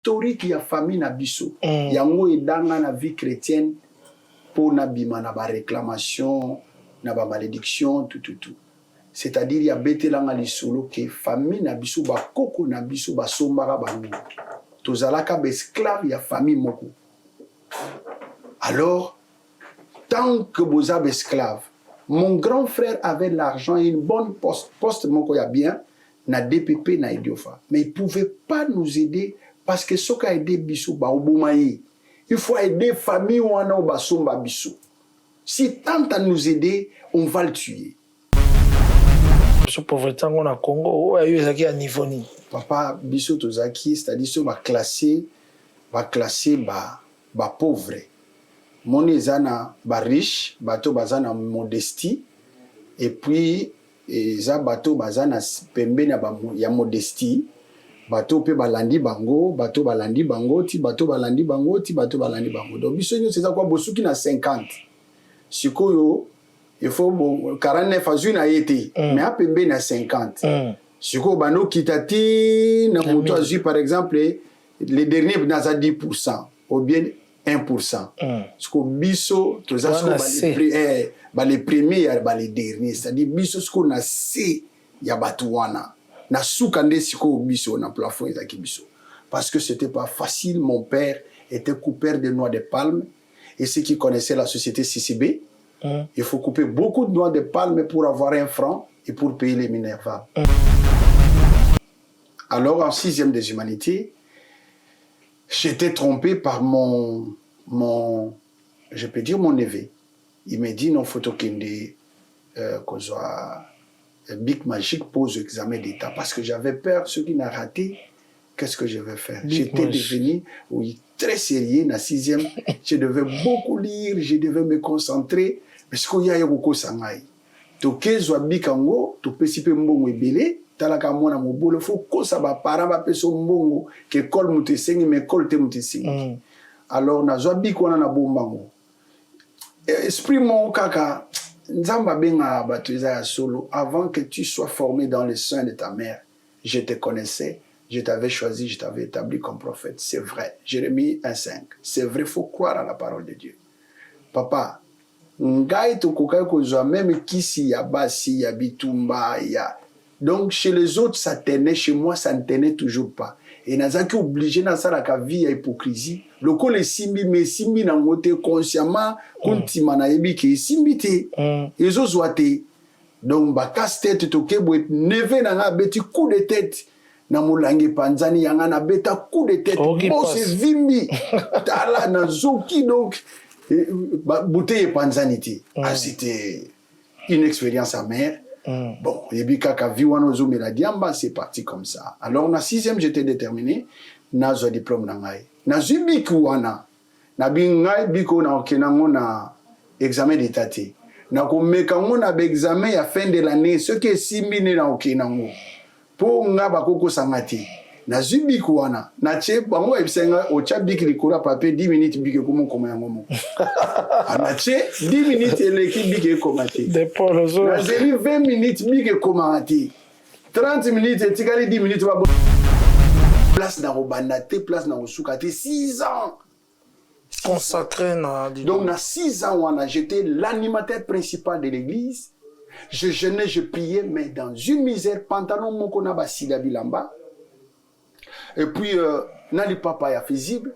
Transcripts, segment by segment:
historique ya famille na biso yango edanga na vie chrétienne pour na bima na ba réclamation na ba malédiction tout c'est-à-dire ya betelanga lisolo ke famille na biso ba koko na biso ba sombaka bango tozalaka ba esclave ya famille moko. Alors tant que vous avez esclave, mon grand frère avait l'argent et une bonne poste moko ya bien na DPP na Idiofa, mais il pouvait pas nous aider parce que ce qu'a aidé biso ba obomaye. Il faut aider famille wana o basomba biso. Si tente à nous aider, on va le tuer. Ce pauvreté on a Congo, a eu ezaki à niveau ni. Papa biso tozaki, c'est-à-dire so ba classer ba pauvre. Moni ezana ba riche, bato bazana modestie et puis eza bato bazana pembeni ya modestie. Bato pe balandi bango, bato balandi bango, ti bato balandi bango, ti bato balandi bango. Donc biso nyo c'est ça quoi bosuki na 50. Sikoyo il faut 49 azui na yete, mais a pembeni na 50. Sikoyo bano kitati na moto azui par exemple les derniers na za 10% ou bien 1%. Sikoyo biso toza so les premiers ya les derniers, c'est-à-dire biso sikoyo na C ya bato wana. Na soukande siko biso na plafond ezaki biso parce que c'était pas facile. Mon père était coupeur de noix de palme et ceux qui connaissaient la société CCB, il faut couper beaucoup de noix de palme pour avoir 1 franc et pour payer les Minerva. Alors en 6e des humanités, j'étais trompé par je peux dire mon neveu. Il m'a dit non photo kende qu'on soit Bic Magique pose examen d'état parce que j'avais peur, ce qui n'a raté, qu'est-ce que je vais faire? J'étais devenu très sérieux, na 6e, je devais beaucoup lire, je devais me concentrer, parce qu'il y a beaucoup sangai. Toke zwa bikango, to pesipe mbongo ebele, talaka mwana mobolo, faut ko sa ba para ba peso mbongo, ke kol mutesengi, me kol te mutesengi. Alors, na zwa bik wana na bombango. Esprit mon kaka, solo, avant que tu sois formé dans le sein de ta mère, je te connaissais, je t'avais choisi, je t'avais établi comme prophète. C'est vrai. Jérémie 1,5. C'est vrai, il faut croire à la parole de Dieu. Papa, même Kisi, Yabasi, Yabitumba, donc chez les autres, ça tenait, chez moi, ça ne tenait toujours pas. Et nazaki obligé na sala ka vie ya hypocrisie. Loko le simbi mais simbi na ngote consciemment kontima na yebi ke simbi te. Ezo zoate. Donc ba casse tête to kebo neve na nga beti coup de tête na mulangi panzani yanga na beta coup de tête. Bon c'est vimbi. Tala na zoki donc bouteille panzani te. Ah c'était une expérience amère. Bon, c'est parti comme ça. Alors, en 6e, j'étais déterminé. Na zo diplôme nangai. Na zubiku wana. Na bingai biko na okenango na examen d'état te. Na komekango na examen ya fin de l'année. Ce qui est simbi na okenango. Pour nga bakoko sangati. Na zubiku wana. Na che bango ebisenga ocha biki likura papier 10 minutes biki komo koma yango. Na che 10 minutes eleki biki komati. Na zeli 20 minutes biki komati. 30 minutes etikali 10 minutes ba place na robandate, place na osukate 6 ans. Consacré na. Donc na 6 ans wana j'étais l'animateur principal de l'église. Je jeûnais, je priais mais dans une misère pantalon moko na basila bilamba. Et puis, Nali Papa est visible.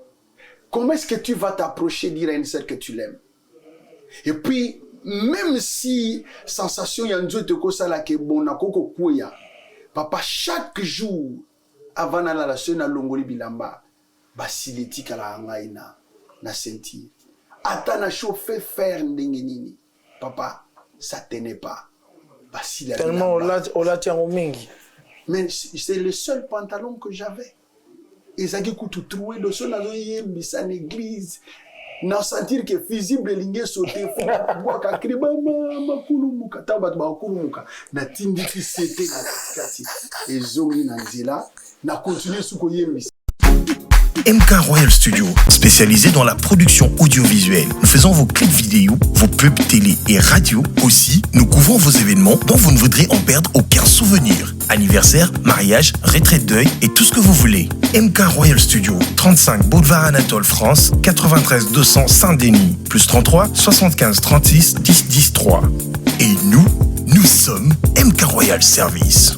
Comment est-ce que tu vas t'approcher, dire à une sœur que tu l'aimes? Et puis, même si sensation yanzo te kosa la ke bon na koko kuya, papa chaque jour avant la relation na longoli bilamba, basileti kala ngai na sentir. Atana chauffer faire ndengenini. Papa, ça tenait pas. Basileti. Tellement on l'a tient au mingi. Mais c'est le seul pantalon que j'avais. Et ça qui coûte troué de son dans l'église. N'a sentir que visible l'ingé sauté fou. Bois ka kriba ma kulumuka tabat ba kulumuka. Na tindi ki c'était na kati. Et zongi na nzela na continuer sous ko yembi. MK Royal Studio, spécialisé dans la production audiovisuelle. Nous faisons vos clips vidéo, vos pubs télé et radio. Aussi, nous couvrons vos événements dont vous ne voudrez en perdre aucun souvenir. Anniversaire, mariage, retraite deuil et tout ce que vous voulez. MK Royal Studio, 35 Boulevard Anatole France, 93 200 Saint-Denis, plus 33 75 36 10 10 3. Et nous sommes MK Royal Service.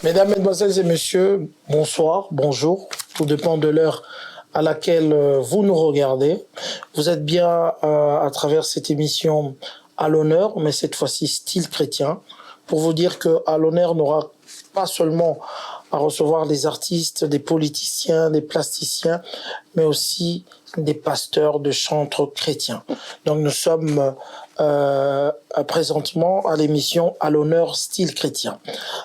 Mesdames, Mesdemoiselles et Messieurs, bonsoir, bonjour. Tout dépend de l'heure à laquelle vous nous regardez. Vous êtes bien à travers cette émission à l'honneur, mais cette fois-ci style chrétien, pour vous dire que à l'honneur n'aura pas seulement à recevoir des artistes, des politiciens, des plasticiens, mais aussi des pasteurs de chantres chrétiens. Donc nous sommes présentement à l'émission à l'honneur style chrétien.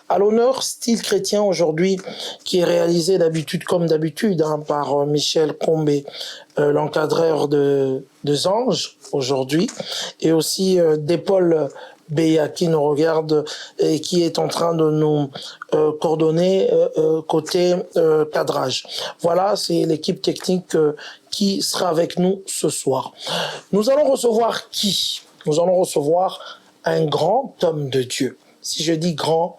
À l'honneur style chrétien aujourd'hui, qui est réalisé d'habitude comme d'habitude par Michel Combé, l'encadreur de Anges aujourd'hui, et aussi d'Épaule Béa qui nous regarde et qui est en train de nous coordonner côté cadrage. Voilà, c'est l'équipe technique qui sera avec nous ce soir. Nous allons recevoir qui? Nous allons recevoir un grand homme de Dieu. Si je dis grand,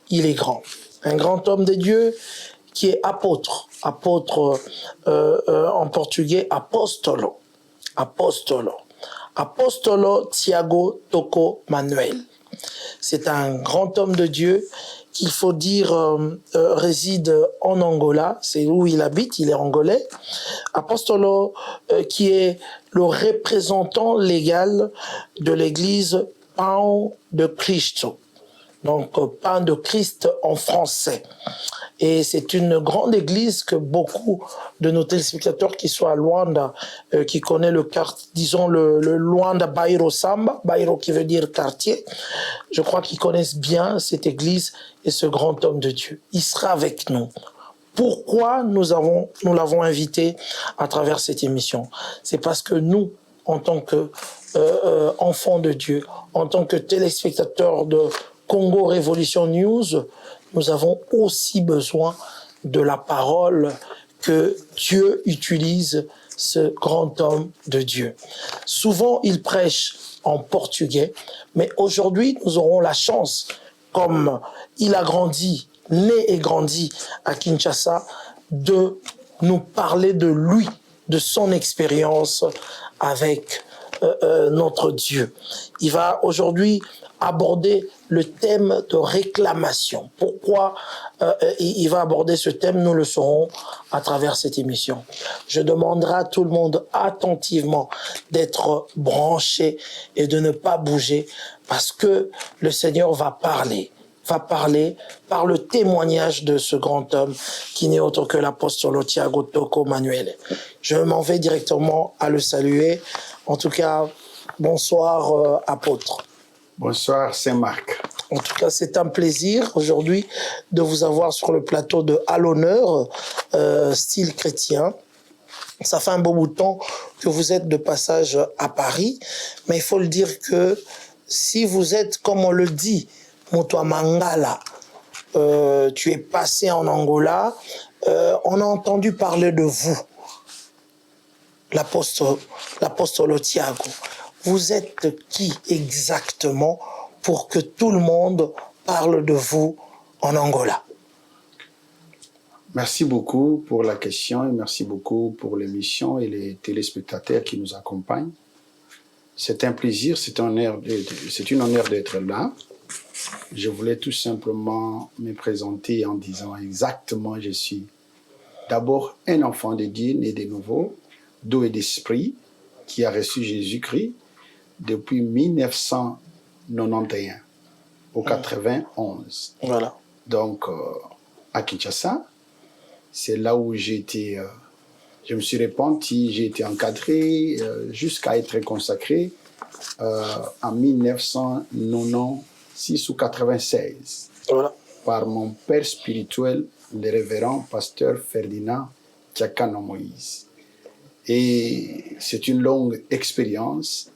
il est grand. Un grand homme de Dieu qui est apôtre. Apôtre en portugais, apostolo. Apostolo. Apostolo Tiago Toko Manuel. C'est un grand homme de Dieu qu'il faut dire réside en Angola, c'est où il habite, il est angolais. Apostolo qui est le représentant légal de l'église Pain de Cristo, donc Pain de Christ en français. Et c'est une grande église que beaucoup de nos téléspectateurs qui sont à Luanda, qui connaissent le quartier, disons le Luanda Bairro Samba, Bairro qui veut dire quartier, je crois qu'ils connaissent bien cette église et ce grand homme de Dieu. Il sera avec nous. Pourquoi nous l'avons invité à travers cette émission? C'est parce que nous, en tant que enfants de Dieu, en tant que téléspectateurs de Congo Révolution News, nous avons aussi besoin de la parole que Dieu utilise, ce grand homme de Dieu. Souvent, il prêche en portugais, mais aujourd'hui, nous aurons la chance, comme il a grandi, né et grandi à Kinshasa, de nous parler de lui, de son expérience avec notre Dieu. Il va aujourd'hui aborder le thème de réclamation. Pourquoi il va aborder ce thème, nous le saurons à travers cette émission. Je demanderai à tout le monde attentivement d'être branché et de ne pas bouger parce que le Seigneur va parler par le témoignage de ce grand homme qui n'est autre que l'apôtre Tiago Toko Manuel. Je m'en vais directement à le saluer. En tout cas, bonsoir apôtre. Bonsoir Saint-Marc. En tout cas, c'est un plaisir aujourd'hui de vous avoir sur le plateau de À l'honneur, style chrétien. Ça fait un beau bout de temps que vous êtes de passage à Paris, mais il faut le dire que si vous êtes, comme on le dit, Motoa Mangala, tu es passé en Angola, on a entendu parler de vous, l'apôtre Tiago. Vous êtes qui exactement pour que tout le monde parle de vous en Angola? Merci beaucoup pour la question et merci beaucoup pour l'émission et les téléspectateurs qui nous accompagnent. C'est un plaisir, c'est un honneur d'être là. Je voulais tout simplement me présenter en disant exactement je suis d'abord un enfant de Dieu né de nouveau, d'eau et d'esprit, qui a reçu Jésus-Christ depuis 1991 au 91. Voilà. Donc, à Kinshasa, c'est là où j'ai été, je me suis repenti, j'ai été encadré jusqu'à être consacré en 1996 ou 96. Voilà. par mon père spirituel, le révérend pasteur Ferdinand Tchakano Moïse. Et c'est une longue expérience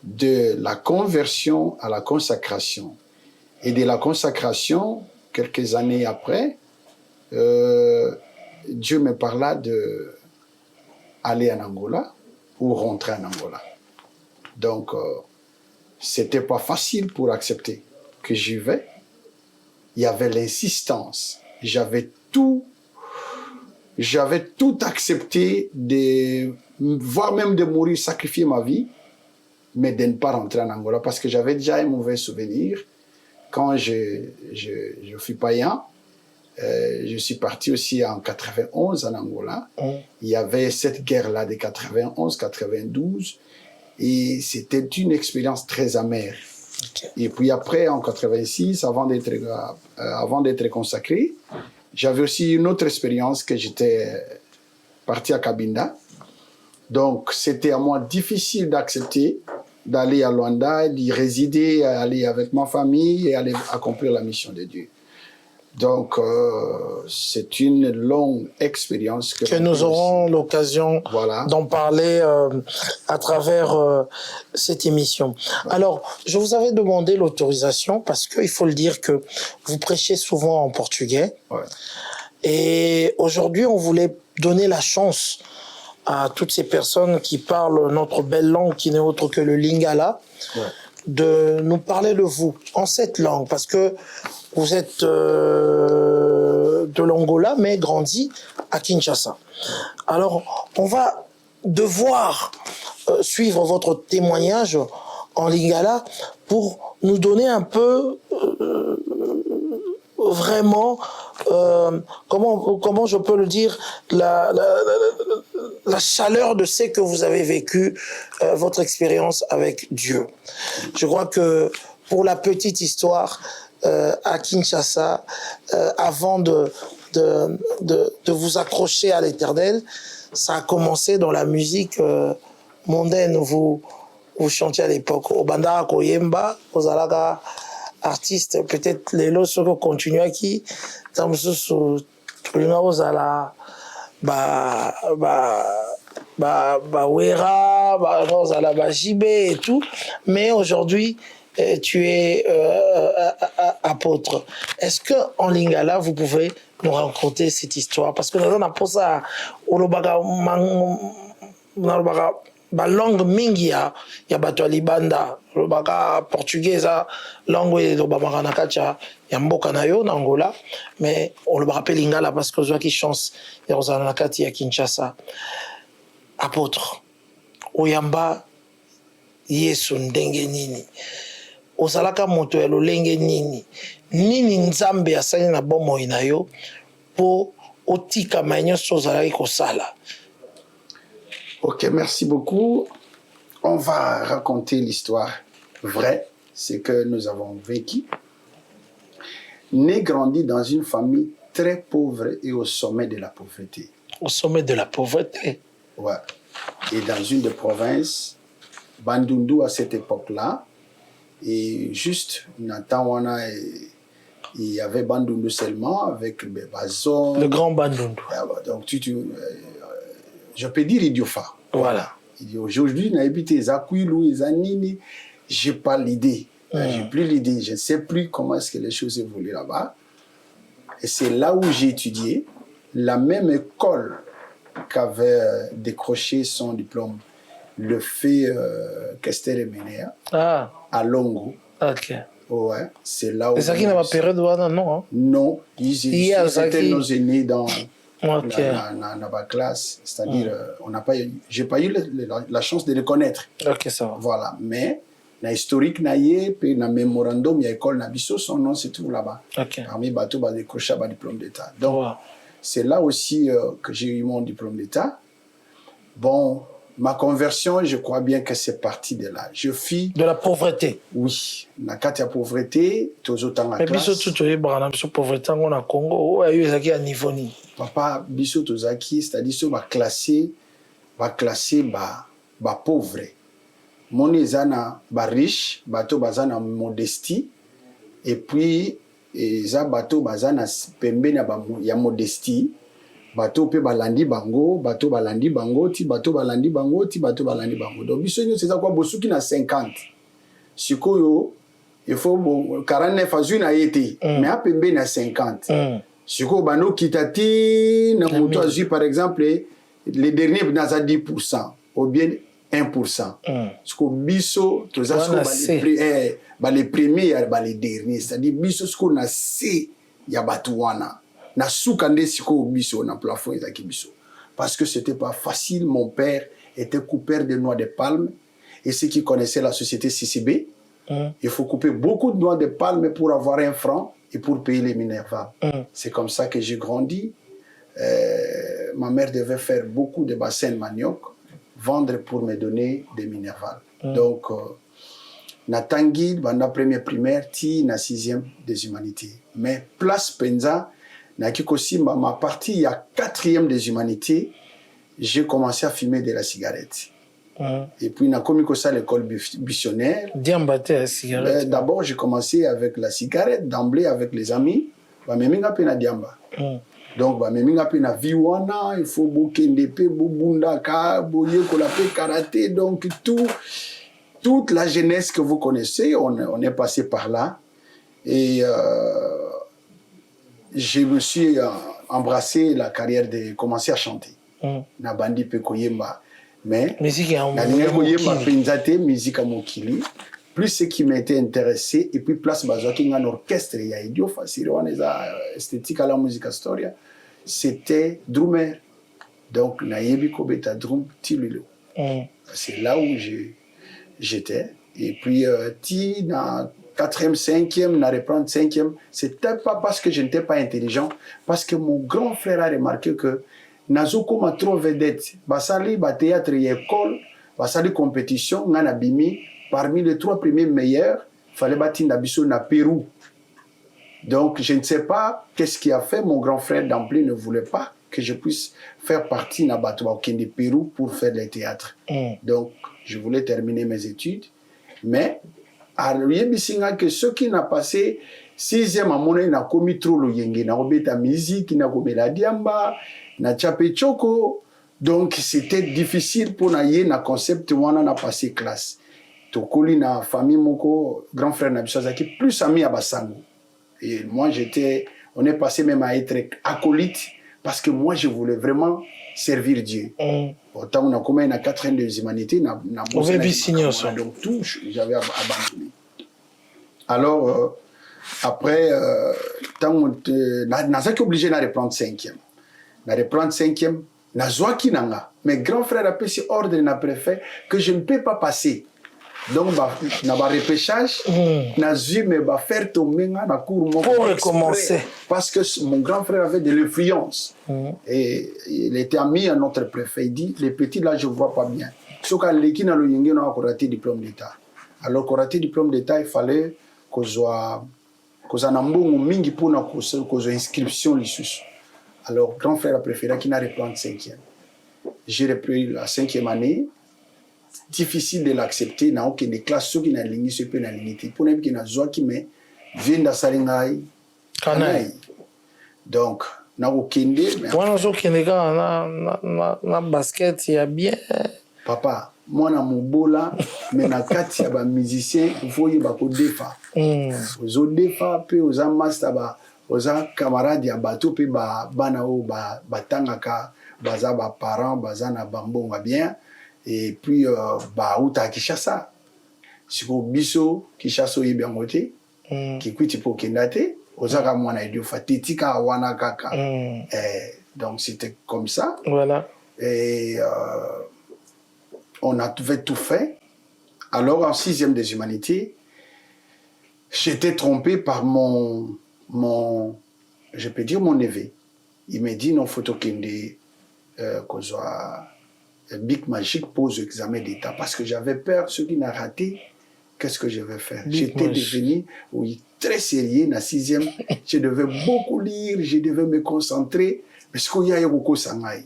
de la conversion à la consacration. Et de la consacration, quelques années après, Dieu me parla d'aller en Angola ou rentrer en Angola. Donc, c'était pas facile pour accepter que j'y vais. Il y avait l'insistance. J'avais tout accepté, voire même de mourir, sacrifier ma vie, mais de ne pas rentrer en Angola parce que j'avais déjà un mauvais souvenir. Quand je fus païen, je suis parti aussi en 91 en Angola. Il y avait cette guerre-là de 91-92 et c'était une expérience très amère. Et puis après, en 86, avant d'être consacré, j'avais aussi une autre expérience que j'étais parti à Cabinda. Donc, c'était à moi difficile d'accepter d'aller à Luanda, d'y résider, aller avec ma famille et aller accomplir la mission de Dieu. Donc, c'est une longue expérience que nous aurons l'occasion d'en parler à travers cette émission. Alors, je vous avais demandé l'autorisation parce qu'il faut le dire que vous prêchez souvent en portugais. Ouais. Et aujourd'hui, on voulait donner la chance à toutes ces personnes qui parlent notre belle langue qui n'est autre que le lingala, de nous parler de vous en cette langue, parce que vous êtes de l'Angola, mais grandi à Kinshasa. Alors, on va devoir suivre votre témoignage en lingala pour nous donner un peu vraiment, comment je peux le dire, la chaleur de ce que vous avez vécu, votre expérience avec Dieu. Je crois que pour la petite histoire, à Kinshasa, avant de vous accrocher à l'Éternel, ça a commencé dans la musique mondaine. Vous chantiez à l'époque au Bandara Koyemba, aux Alaga artistes, peut-être les lots qui continuent à qui, dans ce Ozala, Ozala, Jibé et tout, mais aujourd'hui, tu es apôtre. Est-ce que en lingala, vous pouvez nous raconter cette histoire? Parce que nous avons posé ça la langue mingi ya bato ya libanda, lobaka portugais langue et lobaka na kacha ya mboka na yo na Angola, mais on le rappelle lingala parce que qui chance ya ozana na kati ya Kinshasa. Apôtre oyamba Yesu ndenge nini, ozalaka moto ya lolenge nini nzambe asali na bomoi na yo po otika nyonso ozalaki kosala? Ok, merci beaucoup. On va raconter l'histoire vraie, ce que nous avons vécu. Né, grandi dans une famille très pauvre et au sommet de la pauvreté. Au sommet de la pauvreté? Ouais. Et dans une des provinces, Bandundu à cette époque-là, et juste, Nathan, il y avait Bandundu seulement avec le Bazon. Le grand Bandundu. Donc, je peux dire Idiofa. Voilà. Aujourd'hui, je n'ai pas l'idée. J'ai plus l'idée. Je ne sais plus comment est-ce que les choses évoluent là-bas. Et c'est là où j'ai étudié. La même école qu'avait décroché son diplôme, le fait Kester Menea, à Longo. Ok. Ouais, c'est là où... Et ça qui n'a pas période, non? Hein? Non, ils étaient nos aînés dans... Okay. Dans ma classe, c'est-à-dire, j'ai pas eu la chance de les connaître. Ok, ça va. Voilà, mais na historique na ye, puis na mémorandum ya école na biso, son nom c'est tout là-bas. Ok. Parmi bateau ba décroché ba diplôme d'état. Donc c'est là aussi que j'ai eu mon diplôme d'état. Bon, ma conversion, je crois bien que c'est parti de là. Je fis de la pauvreté. Oui, na kati ya pauvreté, tozo tanga classe. Mais biso tout est bana biso pauvreté ngona Congo, ayo ezaki à niveau ni. Papa biso tozaki, c'est-à-dire so ba classer ba pauvre. Moni zana ba riche, bato bazana modestie et puis et za bato bazana pembeni ya modestie bato pe balandi bango ti bato balandi bango donc biso nyonso eza kwa bosuki na 50 sikoyo il faut 49 azwi na ye te mais apembeni na 50 sikoyo bando kita ti na moto azwi par exemple les derniers naza 10% ou bien 1%. Sikoyo biso toza les premiers les derniers, c'est-à-dire biso sikoyo na se ya bato wana na suka nde sikoyo biso na plafond ezaki biso parce que c'était pas facile. Mon père était coupeur de noix de palme et ceux qui connaissaient la société CCB, il faut couper beaucoup de noix de palme pour avoir 1 franc et pour payer les Minerval. C'est comme ça que j'ai grandi. Ma mère devait faire beaucoup de bassins de manioc, vendre pour me donner des Minerval. Donc na tangi banda première primaire ti na 6e des humanités, mais place penza na kikosi ma partie il y a 4e des humanités, j'ai commencé à fumer de la cigarette. Et puis na komi ko ça l'école missionnaire. D'abord j'ai commencé avec la cigarette d'emblée avec les amis, ba meminga pe na diamba. Donc ba meminga pe na viwana, il faut bokende pe bobunda ka boye ko la pe karaté, donc toute la jeunesse que vous connaissez, on est passé par là. Et je me suis embrassé la carrière de commencer à chanter. Na bandi pe koyemba. Mais musique à mokili. Plus ce qui m'était intéressé, et puis place bazoki un orchestre, il y a idiot facile, on est esthétique à la musique historia, c'était drummer. Donc nayebi ko beta drum tililo. C'est là où j'étais. Et puis ti na 4e, 5e, na reprendre 5e, c'était pas parce que je n'étais pas intelligent, parce que mon grand frère a remarqué que Nazoko ma trop vedette, basali ba théâtre et école, basali compétition, ngana bimi, parmi les 3 premiers meilleurs, fallait bâtir Nabiso na Pérou. Donc je ne sais pas qu'est-ce qui a fait, mon grand frère d'emblée ne voulait pas que je puisse faire partie na Batwa Okende Pérou pour faire le théâtre. Donc je voulais terminer mes études, mais à l'Yebisinga que ceux qui n'ont passé 6e à mon na komi trop lo yenge na obeta musique na kobela diamba na tchape choko, donc c'était difficile pour naye na concept wana na passé classe. Tokoli na famille moko grand frère na bisazaki plus ami à Basango. Et moi on est passé même à être acolyte parce que moi je voulais vraiment servir Dieu. Autant on a commis na 4e des humanités na donc tout j'avais abandonné. Alors après tant nazaki obligé na reprendre 5e. Na reprendre 5e, na zoaki nanga. Mes grands frères a passé ordre na préfet que je ne peux pas passer. Donc na ba repêchage, na zui me ba faire tomber na cour mon pour recommencer parce que mon grand frère avait de l'influence. Et il était ami à notre préfet. Il dit les petits là je vois pas bien. Soka leki na lo yenge na ko raté diplôme d'état. Alors ko raté diplôme d'état, il fallait ko na mbongo mingi pour na ko inscription lisusu. Alors, grand frère a préféré qu'il n'a reprendre 5e. J'ai repris la 5e année. Difficile de l'accepter. N'a aucune classe qui n'a ligné ce peu na l'unité. Pour n'être qu'il n'a joie qui me vient de salingai. Kanai. Donc, n'a aucune idée. Moi, je suis na basket, il y a bien. Papa, moi, na mubola, mais na kati ya ba musicien, il faut y ba ko defa. Aux defa, puis aux master ba. Oza camarade ya bato pe bana o batangaka baza ba parents baza na bambonga bien et puis uta Kinshasa siko biso Kinshasa yi bien côté qui kwiti po kendate oza ka mwana idio fatetika wana kaka donc c'était comme ça voilà et on a tout fait. Alors en 6e des humanités j'étais trompé par je peux dire mon neveu. Il m'a dit non, faut qu'on soit Bic Magique pose examen d'état parce que j'avais peur, ceux qui n'ont raté, qu'est-ce que je vais faire? J'étais devenu très sérieux dans 6e, je devais beaucoup lire, je devais me concentrer, parce qu'il y a beaucoup de sangai.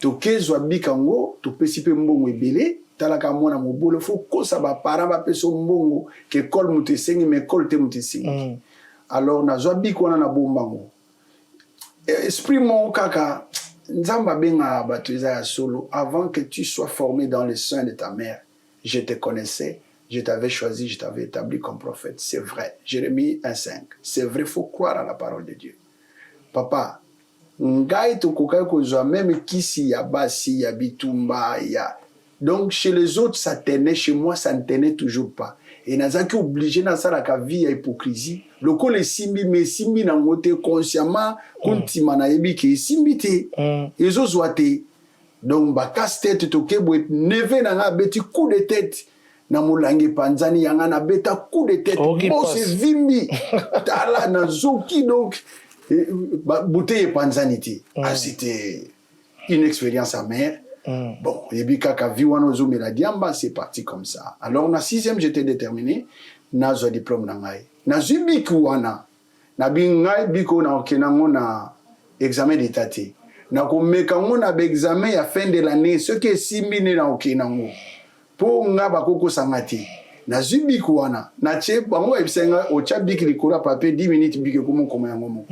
Toke zwa bikango, to pesipe mbongo ebele, talaka mwana mobolo, faut que ça va para ba peso mbongo, que kol mutesengi, mais kol te mutesengi. alors nazwa bik wana na bombango esprit mon kaka nzamba benga bato eza ya solo. Avant que tu sois formé dans le sein de ta mère, je te connaissais, je t'avais choisi, je t'avais établi comme prophète. C'est vrai. Jérémie 1:5. C'est vrai, il faut croire à la parole de Dieu. Papa, ngai tokokai kozwa même kisi ya basi ya bitumba ya. Donc chez les autres ça tenait, chez moi ça ne tenait toujours pas. Et nazaki obligé na sala ka vie ya hypocrisie. Loko le simbi mais simbi na ngote consciemment kontima na yebi ke simbi te. Ezo zoate. Donc ba casse tête toke bo neve na nga beti coup de tête. Na mulangi panzani yanga na beta coup de tête. Bon c'est vimbi. Tala na zoki donc bouteille panzanité. Ah, c'était une expérience amère. Bon, yebi kaka viwano zo meladiamba, c'est parti comme ça. Alors na 6e j'étais déterminé na zo diplôme na ngai. Na zubiki wana na bingai biko na okenango na examen d'état te. Na komeka ngo na examen ya fin de l'année ce que simine na okenango. Po nga bakoko sangati. Na zubiki wana na che bango ebisenga o chabiki likura papier 10 minutes bike komo koma yango mo.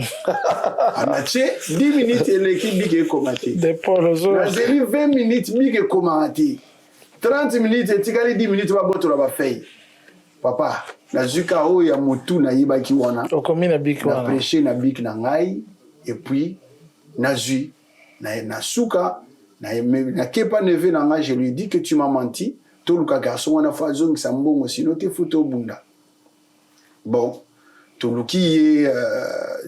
Na che 10 minutes eleki bike komati. De polozo. Na zeli 20 minutes bike komati. 30 minutes etikali 10 minutes ba boto la ba fei. Papa, na zuka o ya mutu na yibaki wana. Okomi na biki wana. Na prêcher na biki na ngai et puis na zui na suka na kepa neve na ngai je lui dis que tu m'as menti. Tout le garçon wana fazo ngisa mbongo sino te futo bunda. Bon, tout le qui est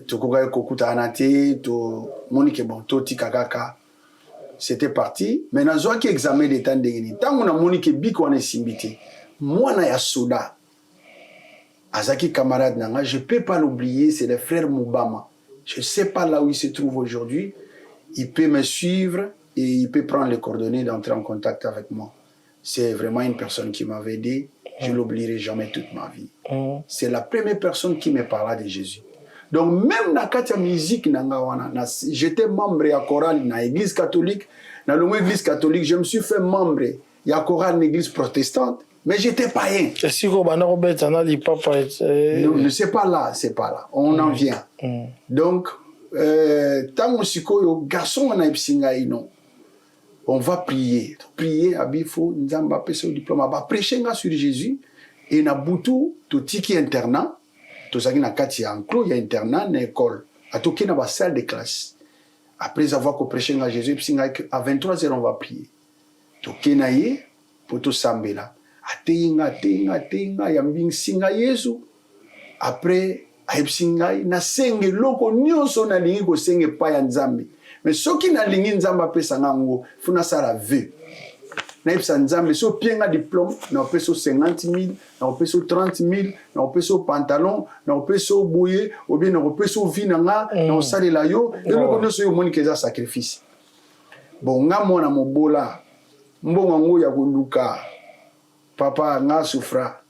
to koka kokuta anate to monike bon to tikakaka. C'était parti, mais na zo ki examen d'état ndengeni. Tango na monike biko wana simbité. Moi na ya soda. Azaki camarade nanga, je peux pas l'oublier, c'est le frère Moubama. Je sais pas là où il se trouve aujourd'hui. Il peut me suivre et il peut prendre les coordonnées d'entrer en contact avec moi. C'est vraiment une personne qui m'avait aidé. Je ne l'oublierai jamais toute ma vie. C'est la première personne qui me parla de Jésus. Donc même dans la musique, j'étais membre de la chorale dans l'église catholique. Dans l'église catholique, je me suis fait membre de la chorale de l'église protestante. Mais j'étais païen. Non, c'est pas là, c'est pas là. On en vient. Donc, tant que garçon on va prier. Prier, abifo, nzamba peso diplôme, on va prêcher sur Jésus. Et na butu, to tiki internat, to saki na kati ya enclos, il y a internat, na école. A toki na ba salle de classe. Après avoir prêché à Jésus, à 23h, on va prier. Toki na ye, pour to sambela. Atenga, yambing singa Yesu. Après, aipsingai, na senge loko nyonso na lingi ko senge pa ya nzambe. Mais ceux qui na lingi nzamba pesa ngango, funa sala ve. Na ipsa nzambe, so pienga diplôme, na peso 50 000, na peso 30 000, na peso pantalon, na peso boye, ou bien na peso vinanga, na sale la yo, et loko nyonso yo moni keza sacrifice. Bon, nga mona mobola, mbonga ngo ya koluka. Papa nga souffra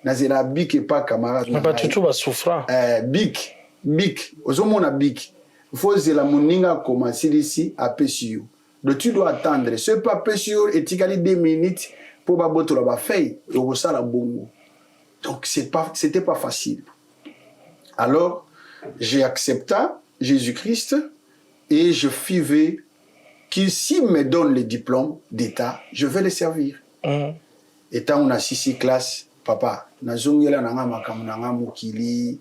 nazela bik et pas camarade mais pas tout va souffra bik ozomona bik faut zela moninga commencer ici à PSU. Donc tu dois attendre ce pas PSU etikali 2 minutes pour ba boto la ba feuille au sala bongo. Donc c'était pas facile. Alors j'ai accepté Jésus-Christ et je fivais qu'il s'il me donne le diplôme d'état, je vais le servir. Étant on a 6 classes, papa, na zongela na nga makamu na nga mokili.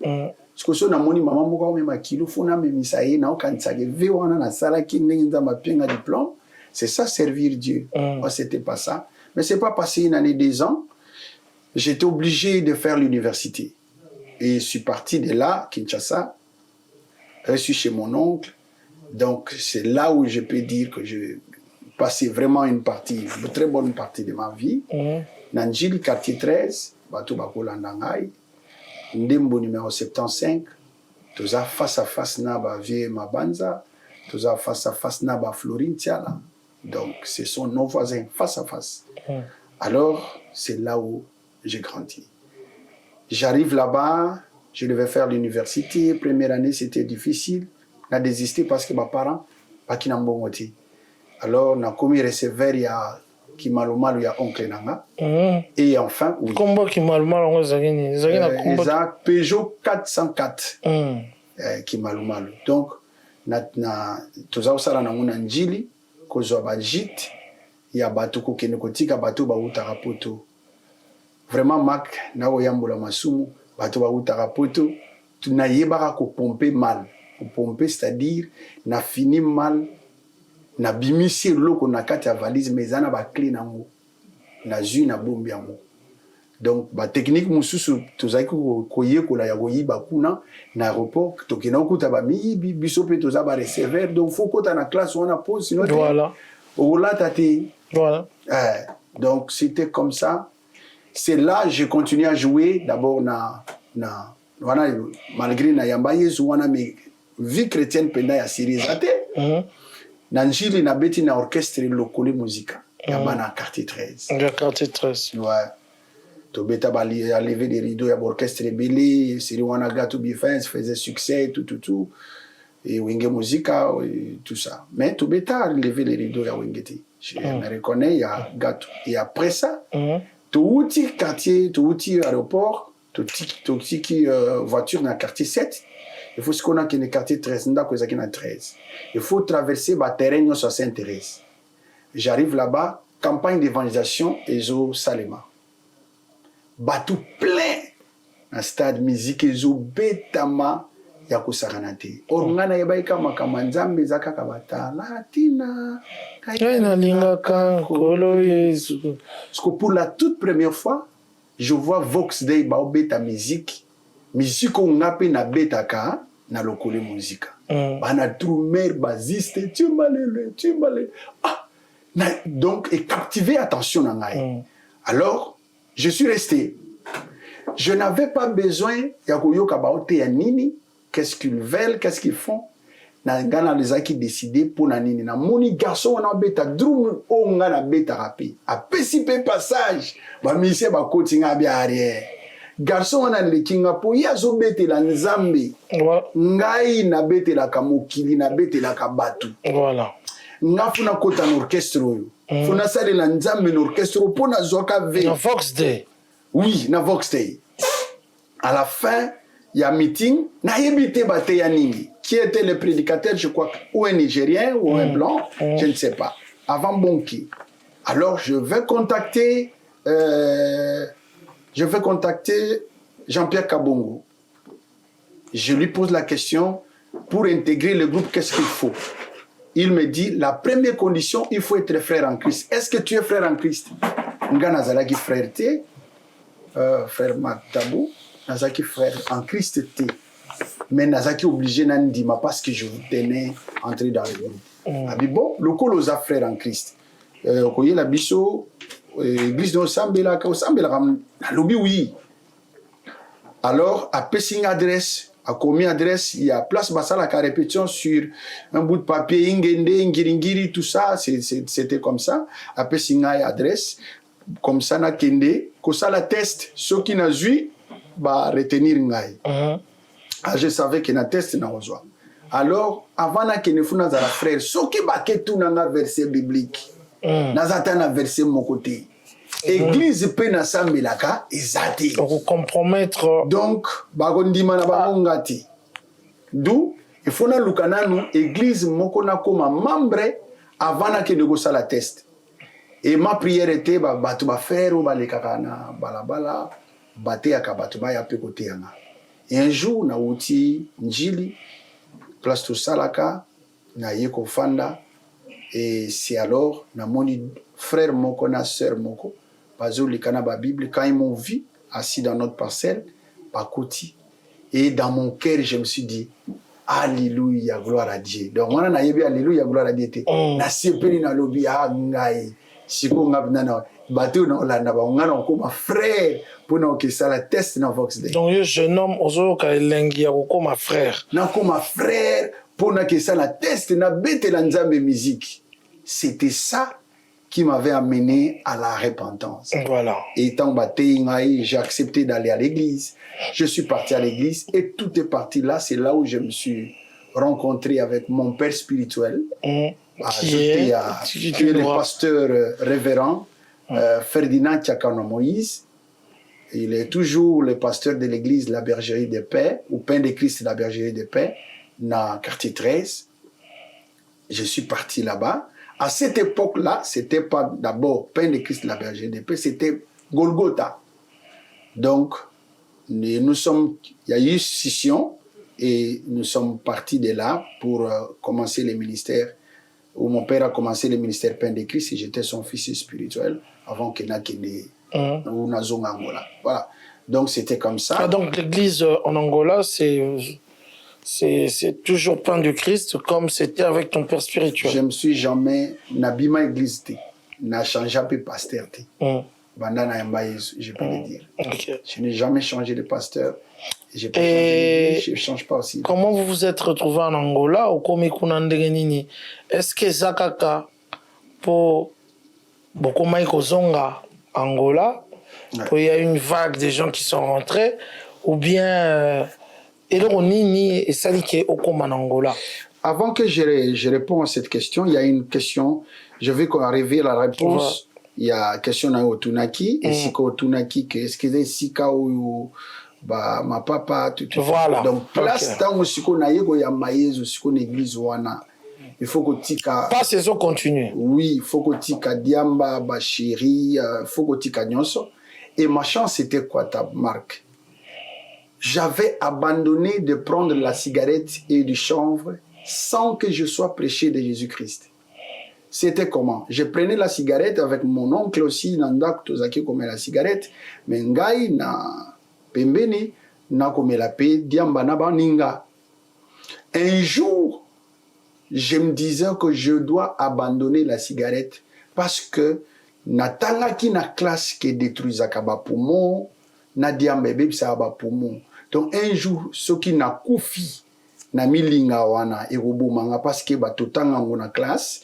Sikoso na moni maman moko me makilo fona me misaye na okansage ve wana na sala ki ndenza mapenga diplôme. C'est ça servir Dieu. Moi c'était pas ça, mais c'est pas passé une année 2 ans. J'étais obligé de faire l'université. Et je suis parti de là, Kinshasa. Je suis chez mon oncle. Donc c'est là où je peux dire que je passais vraiment une très bonne partie de ma vie. Nanjili quartier 13, Batou Bakolandangai, Ndembo numéro 75, tous à face na ba vie Mabanza, tous à face na ba Florine Tiala. Donc ce sont nos voisins face à face. Alors c'est là où j'ai grandi. J'arrive là-bas, je devais faire l'université. Première année c'était difficile, j'ai désisté parce que mes parents pas qui n'ont bon motif. Alors, on a commis receveur il y a Kimalumalo ya oncle nanga. Et enfin, oui. Combo Kimalumalo, Eza Peugeot 404. Kimalumalo. Donc, toza osala nango na njili, kozwa ba gîte, ya bato kokende kotika bato bautaka poto. Vraiment, Mac, na oyambola masumu, bato bautaka poto, na yebaka ko pomper mal. Pomper, c'est-à-dire, na fini mal, na bimisi loko na kati ya valise, mais na ba clé nango, na zui na bombi yango. Donc, ba technique mususu, tozaki koye kola ya koyiba kuna, na aéroport, tokena okuta ba miyibi, biso pe toza ba receveur, donc faut kota na classe on a pause, sinon voilà. Voilà. Donc, c'était comme ça. C'est là que j'ai continué à jouer, d'abord malgré na yamba yesu wana mais vie chrétienne penda ya sirizate na njili na beti na orchestre lokole musica yamba na quartier 13 le quartier 13 ouais to beta bali a lever des rideaux ya orchestre belé siri wana gato bifens faisait succès tout et wenge musica et tout ça mais to beta lever les rideaux ya wengeti je me reconnais ya gato et après ça to outi quartier to outi aéroport qui voiture dans le quartier 7. Il faut ce qu'on a qui est dans le quartier 13. Il faut traverser le terrain sur Sainte-Thérèse. J'arrive là-bas, campagne d'évangélisation Ezo Salema. Batou plein dans le stade musique Ezo Betama Yako Saranate. Orngana yabaika makamanzambe zaka kabata latina. Kaina linga kankolo Yesu. Parce que pour la toute première fois, je vois Vox Day bao beta musique on a pe na beta ka na lokole musique bana drummer basiste tu m'allais donc et captivé attention na ngai alors je suis resté, je n'avais pas besoin ya koyoka bao te ya nini, qu'est-ce qu'ils veulent, qu'est-ce qu'ils font na ngana les a qui décidé pour na nini na moni garçon on a beta drum on a na beta rapé a pesipe passage ba mise ba kotinga bi arrière garçon on a le kinga po ya zo bete la nzambe ngai na bete la kamokili na bete la kabatu voilà ngafuna kota na orchestre oyo funa sale la nzambe na orchestre po na zoka ve na Vox Day oui na Vox Day à la fin il y a meeting na yebite bate ya nini qui était le prédicateur, je crois, ou un Nigérien ou un Blanc, je ne sais pas, avant Bonki. Alors, je vais contacter Jean-Pierre Kabongo. Je lui pose la question, pour intégrer le groupe, qu'est-ce qu'il faut? Il me dit, la première condition, il faut être frère en Christ. Est-ce que tu es frère en Christ? Nga Nazalaki frère T, frère Matabou, Nazaki frère en Christ T. Mais Nazaki obligé Nandima parce que je vous tenais entrer dans le groupe. Ah bon, le colosa frère en Christ. Koye la biso, église de Osambela, lobby oui. Alors, à Pessing adresse, à commis adresse, il y a place Basala qui a répétition sur un bout de papier, Ingende, Ngiringiri, tout ça, c'était comme ça. À Pessing adresse, comme ça, na kende, kosa la test, ceux qui n'a vu, bah retenir ngai. Ah, je savais qu'il y a un test dans le alors, avant que nous fassions nos frères, ceux qui baquent tout dans un verset biblique, nous avons un verset de mon côté. Église peut nous sembler là, exact. Pour compromettre. Donc, bagondima na bagongati. D'où il faut na lukana nous église mokona comme membre avant que nous fassions la test. Et ma prière était batu ba faire ou ba lekakana balabala bate akabatu ba ya pe côté yana. Et un jour, na uti njili, place to salaka, na yeko fanda, et c'est alors, na moni frère moko, na sœur moko, bazo likana ba Bible, quand ils m'ont vu, assis dans notre parcelle, ba koti, et dans mon cœur, je me suis dit, Alléluia, gloire à Dieu. Donc, moi, na yebi, Alléluia, gloire à Dieu, na sepeli na lobi, ngai, siko ngab nana, bateau na olanda, ba ngana okoma frère, pour nous que ça la test dans Vox Day. Donc, je nomme Ozo Kailengi comme ma frère. Non, comme ma frère, pour nous que ça la test na bête la nzambe musique. C'était ça qui m'avait amené à la repentance. Voilà. Étant battu, j'ai accepté d'aller à l'église. Je suis parti à l'église et tout est parti là. C'est là où je me suis rencontré avec mon père spirituel. qui est le pasteur révérend Ferdinand Tchakano Moïse. Il est toujours le pasteur de l'église La Bergerie de Paix, ou Pain de Christ La Bergerie de Paix, dans quartier 13. Je suis parti là-bas. À cette époque-là, c'était pas d'abord Pain de Christ La Bergerie de Paix, c'était Golgotha. Donc, il y a eu scission et nous sommes partis de là pour commencer le ministère, où mon père a commencé le ministère Pain de Christ et j'étais son fils spirituel avant qu'il n'ait ou Angola. Voilà. Donc c'était comme ça. Ah, donc l'église en Angola, c'est toujours Pain de Christ comme c'était avec ton père spirituel. Je me suis jamais n'abîma église n'a changé un peu pasteur. Bandana je peux le dire. Okay. Je n'ai jamais changé de pasteur. Je ne change pas aussi. Comment vous vous êtes retrouvé en Angola ou comme est-ce que Zakaka pour beaucoup Zonga Angola, il y a une vague de gens qui sont rentrés, ou bien et Salike Okoma en Angola? Avant que je réponde à cette question, il y a une question, je vais arriver à la réponse. Il y a une question à Otunaki, et si Otunaki, est-ce que c'est Sika ou ma papa, tout. Voilà. Donc, place tant que Siko na yego ya maïs ou Siko l'église wana. Il faut que tika. Pas saison continue. Oui, il faut que tika diamba, bachiri, il faut que tika nyonso. Et ma chance, c'était quoi ta marque? J'avais abandonné de prendre la cigarette et du chanvre sans que je sois prêché de Jésus-Christ. C'était comment? Je prenais la cigarette avec mon oncle aussi, Nandak Tozaki comme la cigarette, mais ngai na pembeni na comme la paix diamba na baninga. Un jour, je me disais que je dois abandonner la cigarette parce que natanga ki na classe qui détruit ba poumon, na diamba bébé ça ba poumon. Donc un jour, ce qui n'a koufi na milinga wana et manga parce que ba totanga ngona classe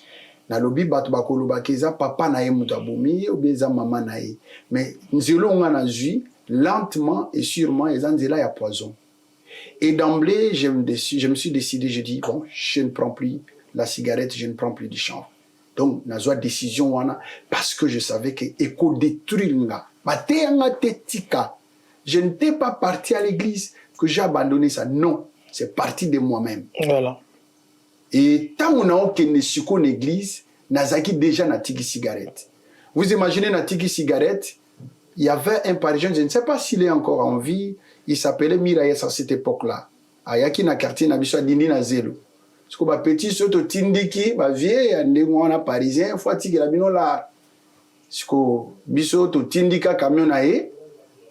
na lobi batu bakoloba keza papa na ye mutabomi ou bien maman na ye. Mais nzelo nga na zui lentement et sûrement ils ont là ya poison. Et d'emblée, je me suis décidé, je dis, bon, je ne prends plus la cigarette, je ne prends plus du chanvre. Donc, na zoa décision wana, parce que je savais que éco détruire nga. Je n'étais pas parti à l'église, que j'ai abandonné ça. Non, c'est parti de moi-même. Voilà. Et tant qu'on a aucune suko l'église, nazaki déjà na tiki cigarette. Vous imaginez na tiki cigarette, il y avait un Parisien, je ne sais pas s'il est encore en vie, il s'appelait Miraïs à cette époque-là. Ayaki na quartier na biso dindi na zelo. Parce que ba petit soto tindiki, ba vieux ande ngwana parisien, fois tiki la bino la. Parce que biso to tindika camion na e,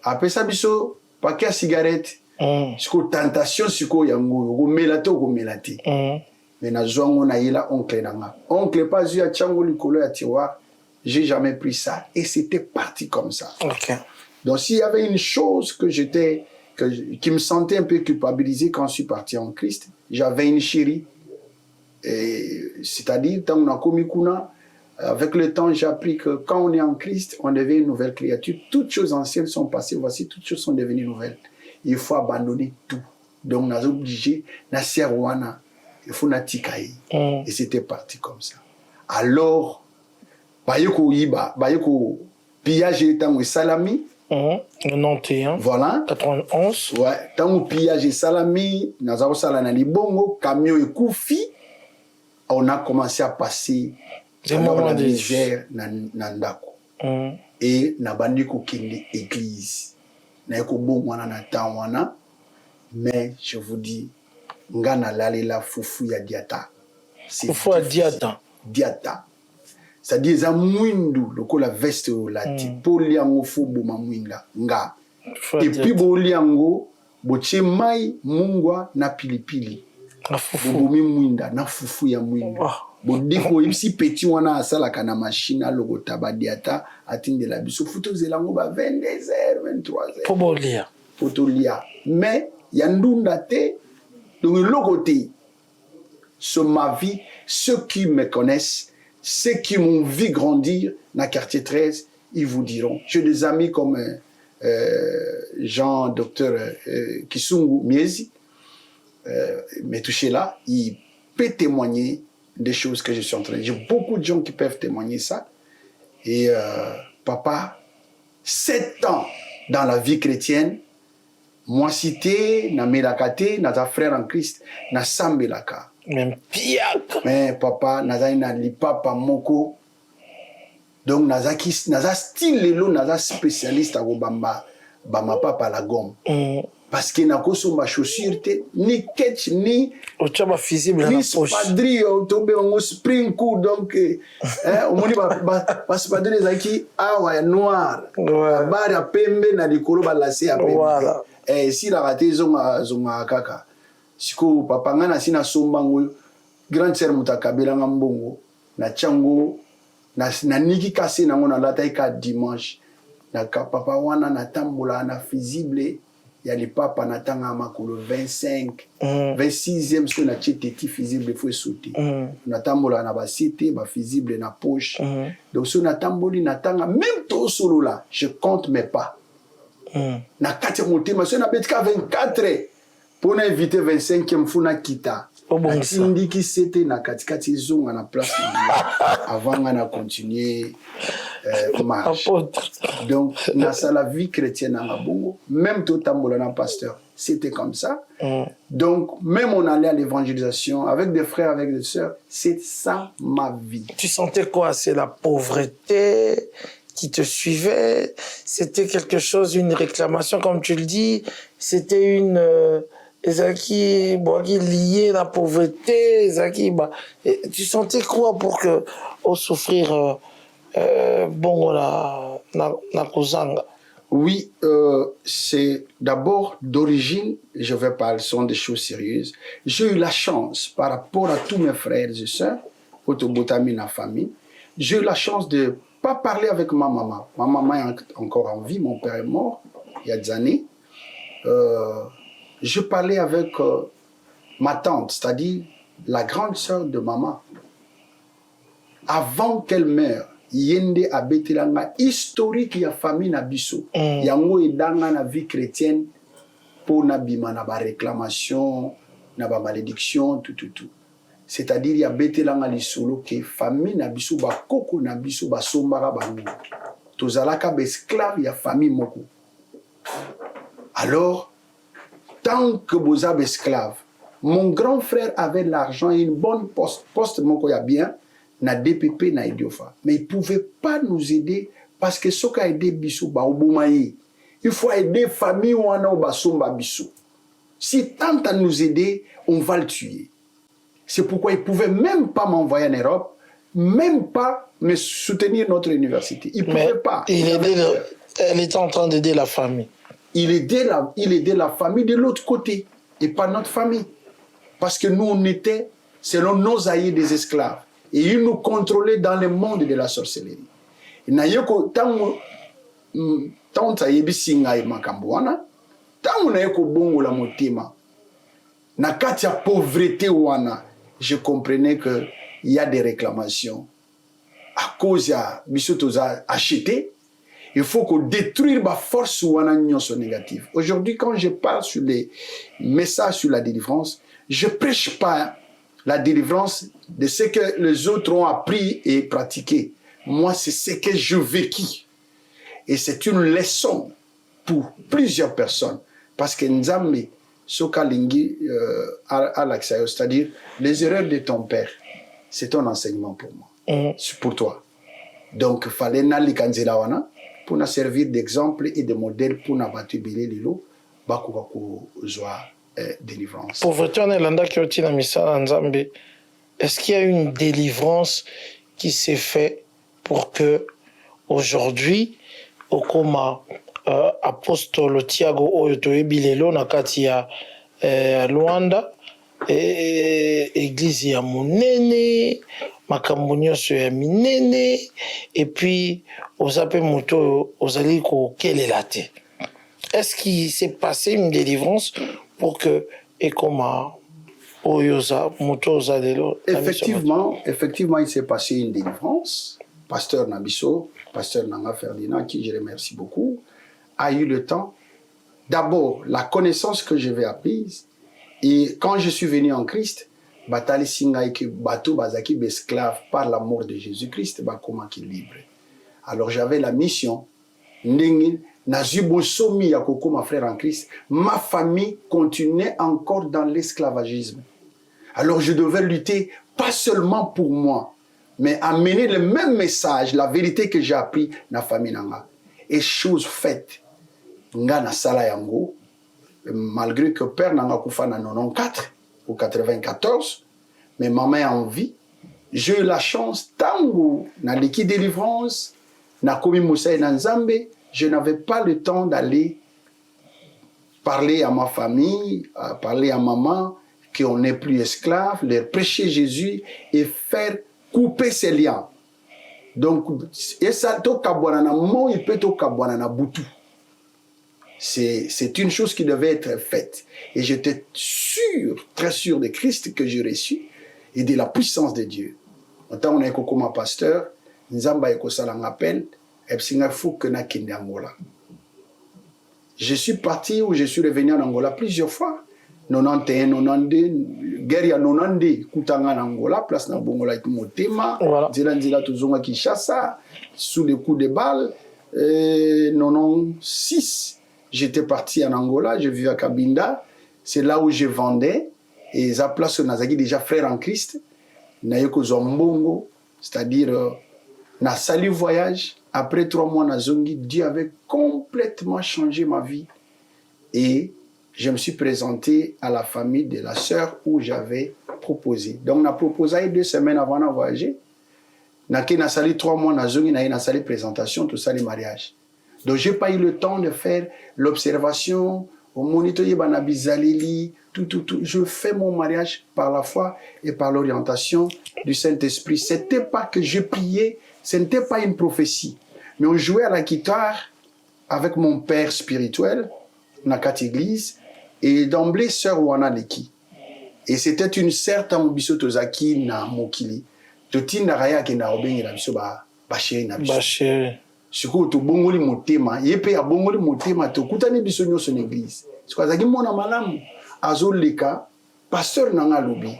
après ça biso paquet cigarette. Parce que tentation siko yango, go melato go melati. Mais na zongo na yela oncle nanga. Oncle pas eu a chango likolo ya tiroir. J'ai jamais pris ça et c'était parti comme ça. Okay. Donc s'il y avait une chose qui me sentait un peu culpabilisé quand je suis parti en Christ, j'avais une chérie. C'est-à-dire, quand on a commis kuna, avec le temps, j'ai appris que quand on est en Christ, on devient une nouvelle créature. Toutes choses anciennes sont passées, voici, toutes choses sont devenues nouvelles. Il faut abandonner tout. Donc, on a obligé, na serwana, il faut na tikaï. Et c'était parti comme ça. Alors, bayeko iba, bayeko pillage etant au salami. 91. Voilà. 91. Ouais. Tant au pillage et salami, nazao salana libongo, camion et koufi, on a commencé à passer dans la misère nandako. Et na bandi ko kende église. Na eko bongwana na tawana. Mais je vous dis, ngana lalela fufu ya diata. Fufu ya diata. Diata. C'est-à-dire, ça mouindou, le coup la veste au lati, poliango fubu ma mouinda, nga. Et puis, boliango, boche mai, mungwa, na pilipili. Na fufu. Bobomi mouinda, na fufu ya mouinda. Bodiko, si petit wana asala kana machine, logo tabadiata, atinde la biso. Futo zelango ba 22h, 23h. Pour lire. Pour lire. Mais, yandunda te, donc le côté, sur ma vie, ceux qui me connaissent, ceux qui m'ont vu grandir dans le quartier 13, ils vous diront. J'ai des amis comme Jean, docteur Kisungu Miezi, mais touché là, il peut témoigner des choses que je suis en train de dire. J'ai beaucoup de gens qui peuvent témoigner ça. Et papa, 7 ans dans la vie chrétienne, moi cité, na melakate, na ta frère en Christ, na sambelaka. Même piak. Mais papa, naza na lipapa moko. Donc naza style lelo, naza spécialiste à bamba papa la gomme. Parce que nakoso ma chaussure ni ketch ni visible ni spadri tombe en spring coup donc au moni ba spadri zaki awa noir ba ya pembe na likolo ba lasse ya pembe voilà si la raté zonga kaka siko papa ngana sina sombango grande sœur mutakabela ngambongo na chango na niki kase nango na latai ka dimanche na papa wana na tambola na visible ya les papas natanga makolo 25 26e ce na tcheti visible faut sauter na tambola na ba cité ba visible na poche donc ce na tamboli natanga même to solo là je compte mes pas na kati motema ce na betka 24 pour na éviter 25e funa kita atindi ki c'était na kati zonga na place avant na continuer marche. Donc, dans la vie chrétienne à Bongo, même tout tambola pasteur, c'était comme ça. Donc, même on allait à l'évangélisation avec des frères, avec des sœurs, c'est ça ma vie. Tu sentais quoi? C'est la pauvreté qui te suivait? C'était quelque chose, une réclamation, comme tu le dis? C'était une... Ezaki, lié à la pauvreté, Ezaki, tu sentais quoi pour que, au souffrir bon, la kozanga? Oui, c'est d'abord d'origine, je vais parler, ce sont des choses sérieuses. J'ai eu la chance, par rapport à tous mes frères et sœurs, Otobotami, la famille, j'ai eu la chance de ne pas parler avec ma maman. Ma maman est encore en vie, mon père est mort il y a des années. Je parlais avec ma tante, c'est-à-dire la grande sœur de maman. Avant qu'elle meure, yende abetelanga historique ya famille na biso yango edanga na vie chrétienne pour na bima na ba réclamation na ba malédiction tout c'est-à-dire ya betelanga lisolo que famille na biso ba koko na biso ba sombara bango tozalaka ba esclave ya famille moko. Alors tant que vous avez esclave, mon grand frère avait l'argent et une bonne poste moko ya bien na DPP na Idiofa, mais il pouvait pas nous aider parce que ce qu'a aidé biso ba obomaye, il faut aider famille wana ba somba biso. Si tant à nous aider, on va le tuer. C'est pourquoi il pouvait même pas m'envoyer en Europe, même pas me soutenir notre université. Il pouvait pas. Elle était en train d'aider la famille. Il aidait la famille de l'autre côté et pas notre famille. Parce que nous, on était, selon nos aïeux, des esclaves. Et ils nous contrôlaient dans le monde de la sorcellerie. Et tant que yebisinga makambuana, tant na yeko bongo la motema, na katia pauvreté wana, je comprenais que il y a des réclamations à cause ya bisotoza acheté. Il faut qu'on détruise la force wana nyonso négative. Aujourd'hui, quand je parle sur les messages sur la délivrance, je prêche pas la délivrance de ce que les autres ont appris et pratiqué. Moi, c'est ce que je vécu. Et c'est une leçon pour plusieurs personnes. Parce que Nzambe, Sokalingi, c'est-à-dire les erreurs de ton père, c'est un enseignement pour moi. C'est pour toi. Donc, il fallait n'aller kanzela wana pour nous servir d'exemple et de modèle pour nous battre lilo, bakoko zoa délivrance. Pauvreté en Irlanda qui est na misala Nzambe. Est-ce qu'il y a une délivrance qui s'est faite pour que aujourd'hui, au coma apostole Thiago Oyoto Ebilelo na kati ya Luanda, église ya monene, makambo nyonso ya minene, et puis ozape moto ozali ko kelela te. Est-ce qu'il s'est passé une délivrance pour que Ekoma Oyoza moto ozalelo? Effectivement, il s'est passé une délivrance. Pasteur Nabiso, pasteur Nanga Ferdinand, qui je remercie beaucoup, a eu le temps. D'abord, la connaissance que j'avais apprise, et quand je suis venu en Christ, batali singa que bateau bazaki esclave par la mort de Jésus-Christ ba comment qui libre. Alors j'avais la mission ndenge nazu bosomi ya koko ma frère en Christ, ma famille continuait encore dans l'esclavagisme. Alors je devais lutter pas seulement pour moi, mais amener le même message, la vérité que j'ai appris dans la famille nanga. Et chose faite, nga na sala yango, malgré que père nanga kufa na 94 ou 94, mais maman est en vie. J'ai eu la chance, tango na l'équipe de délivrance, na komi Moussa na Nzambe, je n'avais pas le temps d'aller parler à ma famille, parler à maman, qu'on n'est plus esclave, leur prêcher Jésus et faire couper ces liens. Donc, c'est une chose qui devait être faite. Et j'étais sûr, très sûr de Christ que j'ai reçu et de la puissance de Dieu. Quand on est comme pasteur, Nzamba Ekosala appel, je suis parti ou je suis revenu en Angola plusieurs fois. 91, 92, guerre ya 92, Koutanga en Angola, place na Bongola et Motema, Nzila Tuzonga Kinshasa, sous les coups de balles. 96, j'étais parti en Angola, je vivais à Cabinda, c'est là où je vendais, et à place où Nazaki déjà frère en Christ, Nayoko Zombongo, c'est-à-dire, na sali voyage, après 3 mois na Zongi, Dieu avait complètement changé ma vie, et je me suis présenté à la famille de la sœur où j'avais proposé. Donc, on a proposé 2 semaines avant de voyager. On a sali 3 mois, on a sali présentation, tout ça, les mariages. Donc, je n'ai pas eu le temps de faire l'observation, au moniteur, tout. Je fais mon mariage par la foi et par l'orientation du Saint-Esprit. Ce n'était pas que je priais, ce n'était pas une prophétie. Mais on jouait à la guitare avec mon père spirituel, dans la église, et d'emblée, sœur Wana Leki. Et c'était une certaine Mobiso Tozaki na Mokili. Toti na raya ki na obengi na biso ba chéri na biso. Ba chéri. Siko to bongoli motema, yepe ya bongoli motema to kutani biso nyoso na église. Siko azaki mona malamu azo leka pasteur nanga lobi.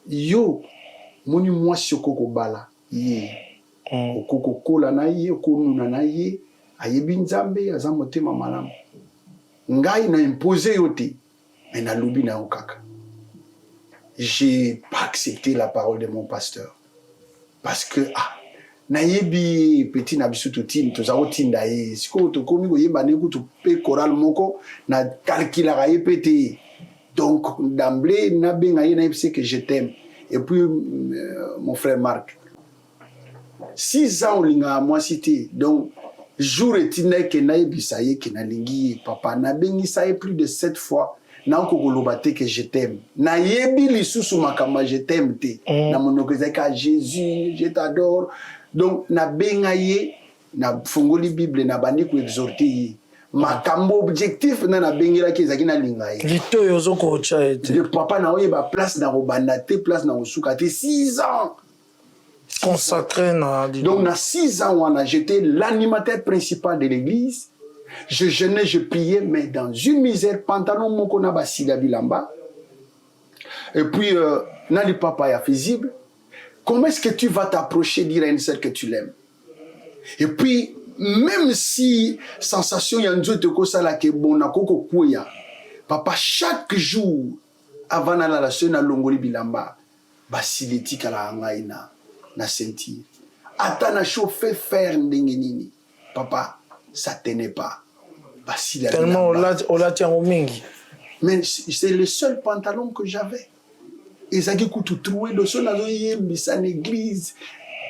Yo moni mwasi okoko bala ye. Okoko kola na ye, okonuna na ye, ayebi Nzambe aza motema malamu. Ngai na imposé yote, mais na lobi na okaka. J'ai pas accepté la parole de mon pasteur. Parce que, na yebi petit na bisu tutine, to zao tinda ye, siko to komi go yeba neku to pe choral moko, na calcula ra yepete. Donc, d'emblée, na benga ye na yepse que je t'aime. Et puis, mon frère Marc, 6 ans, linga moi cité, donc, jour et tine que na yebisaye que na lingi papa na bengi saye plus de 7 fois na kokolobate que je t'aime na yebi lisusu makama je t'aime te na monokezaka Jésus je t'adore. Donc na bengaye na fongoli Bible na bandi ko exhorter ye makambo objectif na bengela ke ezaki na linga ye lito yozo ko cha ete le papa na oyeba place na robanda te place na osuka te 6 ans consacré. Donc, dans 6 ans, j'étais l'animateur principal de l'église. Je jeûnais, je priais, mais dans une misère, pantalon mon konaba sida bilamba. Et puis, Nali papa est visible. Comment est-ce que tu vas t'approcher, dire à une sœur que tu l'aimes? Et puis, même si sensation yanzo te kosa la ke bona koko kuya, papa chaque jour avant la sœur na longoli bilamba, basileti kala ngaina. Na sentir. Atana chauffé faire ndengenini. Papa, ça tenait pas. Tellement on l'a tient au mingi. Mais c'est le seul pantalon que j'avais. Et ça qui coûte troué de son azoye bisan église.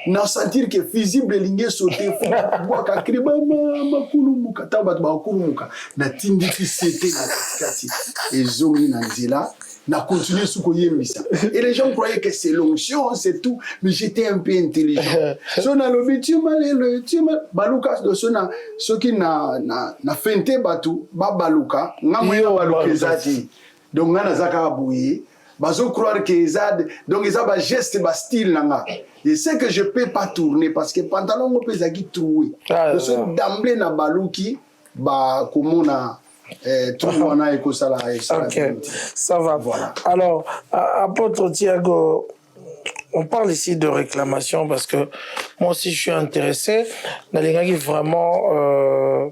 Na sentir que visible lingé sauter fou. Boa ka kriba ma kulumuka tabat ba kulumuka. Na tindi ki c'était na katikati. Et zongi na nzela. Na continué sous koyemisa. Et les gens croyaient que c'est l'onction, c'est tout, mais j'étais un peu intelligent. Sona lobi tu mal baluka de sona ce qui na fente batu ba baluka ngamoya baluka zati. Donc ngana zaka bouye, bazo croire que zad donc ils ba geste ba style nanga. Je sais que je peux pas tourner parce que pantalon mo pesa qui troué. De ce d'emblée na baluki ba komona Tout le monde a écouté ça. Ok, ça va. Voilà. Alors, apôtre Thiago, on parle ici de réclamation parce que moi aussi je suis intéressé. Dans les gars qui vraiment.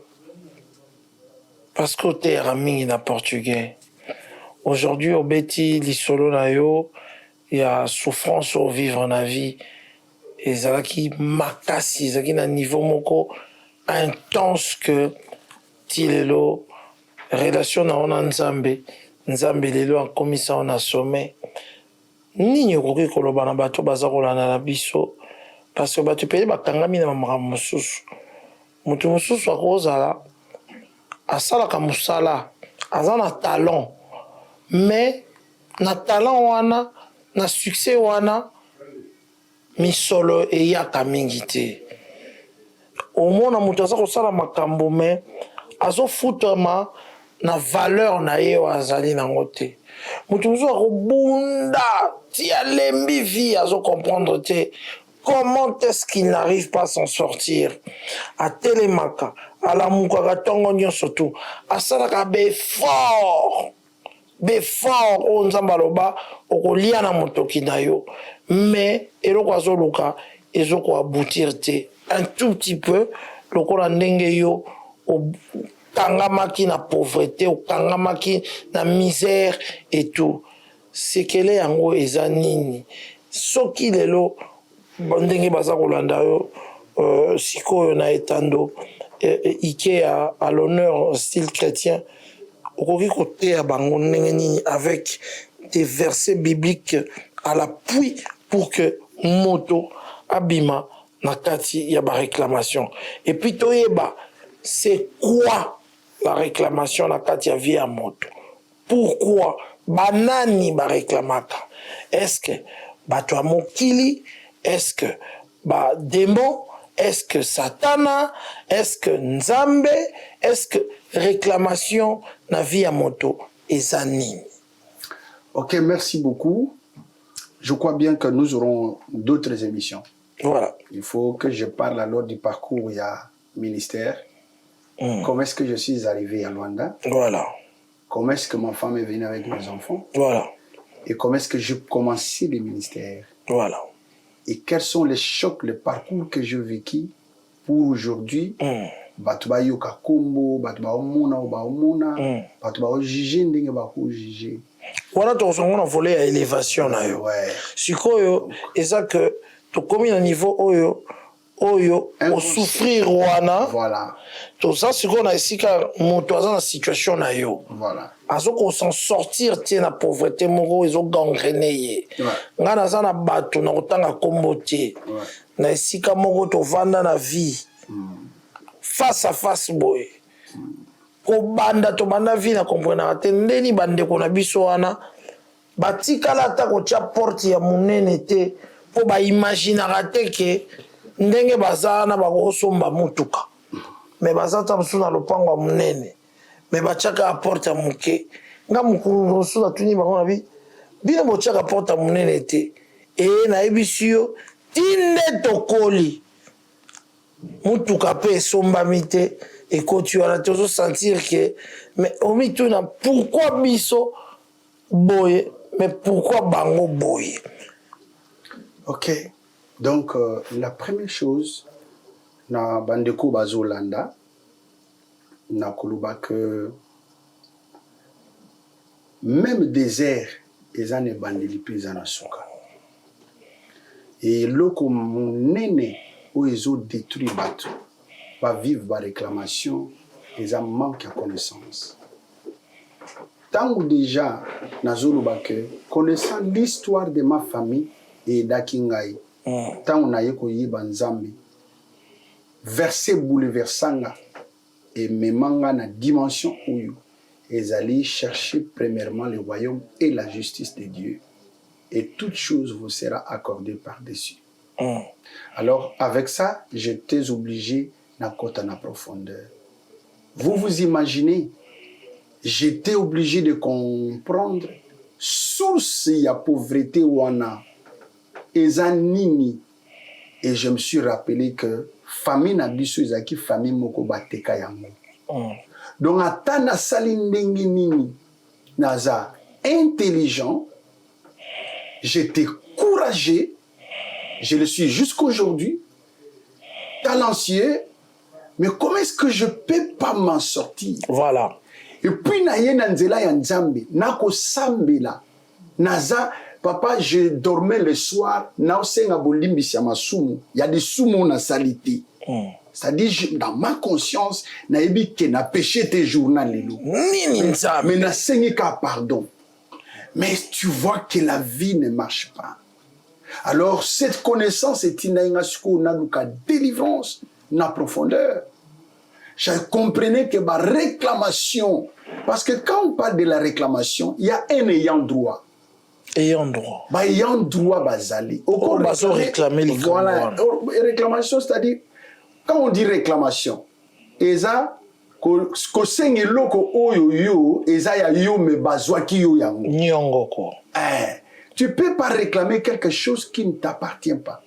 Parce que tu es ami en portugais. Aujourd'hui, au Betty, l'isolo nayo, il y a souffrance au vivre en la vie. Et ça qui makasi, ça qui na niveau moko intense que tilelo relation na ona nzambe lelo a commis ça on a sommet. Nini okoki koloba na bato baza kolanda na biso parce que bato peye bakangami na makambo mosusu. Mutu mosusu akozala asalaka musala aza na talent mais na talent wana na succès wana misolo eyaka mingi te omona mutu aza kosala makambo me azofutama na valeur na ye oyo azali nango te mutu mosusu akobunda ti alembi vie azocomprendre te comment est-ce qu'il n'arrive pas à s'en sortir atelemaka alamukaka ntongo nyonso tu asalaka befort oyo nzambe aloba okolia na motoki na yo mais eloko azoluka ezokoaboutir te un tout petit peu lokola ndenge yo okangamaki na pauvreté okangamaki na misère et tout sekele yango eza nini soki lelo ndenge baza kolanda yo sikoyo na etando ike à l'honneur style chrétien okoki koteya bango ndenge nini avec des versets bibliques à l'appui pour que moto abima na kati ya ba réclamation et puis toyeba c'est quoi la réclamation na kati ya vie ya moto pourquoi banani ba réclamaka est-ce que bato ya mokili est-ce que ba démon est-ce que satana est-ce que nzambe est-ce que réclamation na vie ya moto eza nini? Ok, merci beaucoup. Je crois bien que nous aurons d'autres émissions. Voilà. Il faut que je parle alors du parcours, il y a ministère. Comment est-ce que je suis arrivé à Luanda? Voilà. Comment est-ce que ma femme est venue avec mes enfants? Voilà. Et comment est-ce que j'ai commencé le ministère? Voilà. Et quels sont les chocs, les parcours que j'ai vécu pour aujourd'hui? Bato ba yoka kombo, bato ba omona, bato ba juger ndenge ba ko juger. Wana tozongo na volet ya élévation na yo. Ouais. Sikoyo eza que tokomi na niveau oyo o souffrir wana. Voilà. Toza sikoyo na esika moto aza na situation na yo. Voilà. Azoko s'en sortir tie na pauvreté moko ezo gangrener ye. Nga naza na bato na kotanga kombo te. Na esika moko tovanda na vie. Face à face boy. Kobanda to banda vie na comprendre te ndeni bandeko na biso wana batikala ta ko tia porte ya munene te po ba imaginera te ke ndenge bazana bakosomba mutuka me bazata musu na lopango munene me bachaka porte ya muke nga mukuru rosu na tuni bango na bi bino bochaka porte ya munene te na ebisio tinde tokoli mutuka pe esombami te et quand tu as toujours sentir que mais omi tu na pourquoi biso boye mais pourquoi bango boye. Ok, donc la première chose na bandeko bazolanda na koluba que même désert eza ne bandeli pe eza na suka et loko monene oyo ezo détruire bato va vivre par réclamation et un manque de connaissance. Tant que déjà, connaissant l'histoire de ma famille et d'Akingaï, tant on a eu Banzambi, verset bouleversant et même dans la dimension où ils allaient chercher premièrement le royaume et la justice de Dieu. Et toute chose vous sera accordée par-dessus. Alors, avec ça, j'étais obligé na kota na profondeur. Vous vous imaginez, j'étais obligé de comprendre source ya pauvreté wana ezanini et je me suis rappelé que famille na biso ezaki famille moko bateka yango. Donc, ata nasali ndenge nini naza intelligent, j'étais courageux, je le suis jusqu'aujourd'hui, talentueux, mais comment est-ce que je peux pas m'en sortir? Voilà. Et puis, na ye na nzela ya nzambe, na ko sambela, naza, papa, je dormais le soir, na osenga bolimbisi ya masumu, il y a des sumo na salité. C'est-à-dire, dans ma conscience, na ebi ke na péché tes journal lelo. Mais na sengi ka pardon. Mais tu vois que la vie ne marche pas. Alors, cette connaissance est inaïngasco na nuka délivrance, na profondeur. Je comprenais que ma réclamation, parce que quand on parle de la réclamation, il y a un ayant droit. Ayant droit. Bah, ayant droit, bazali. On va réclamer les voilà. Réclamation, c'est-à-dire, quand on dit réclamation, eza, ko sengi loko oyo yo, eza ya yo me bazwa ki yo yango. Nyongo ko. Tu peux pas réclamer quelque chose qui ne t'appartient pas.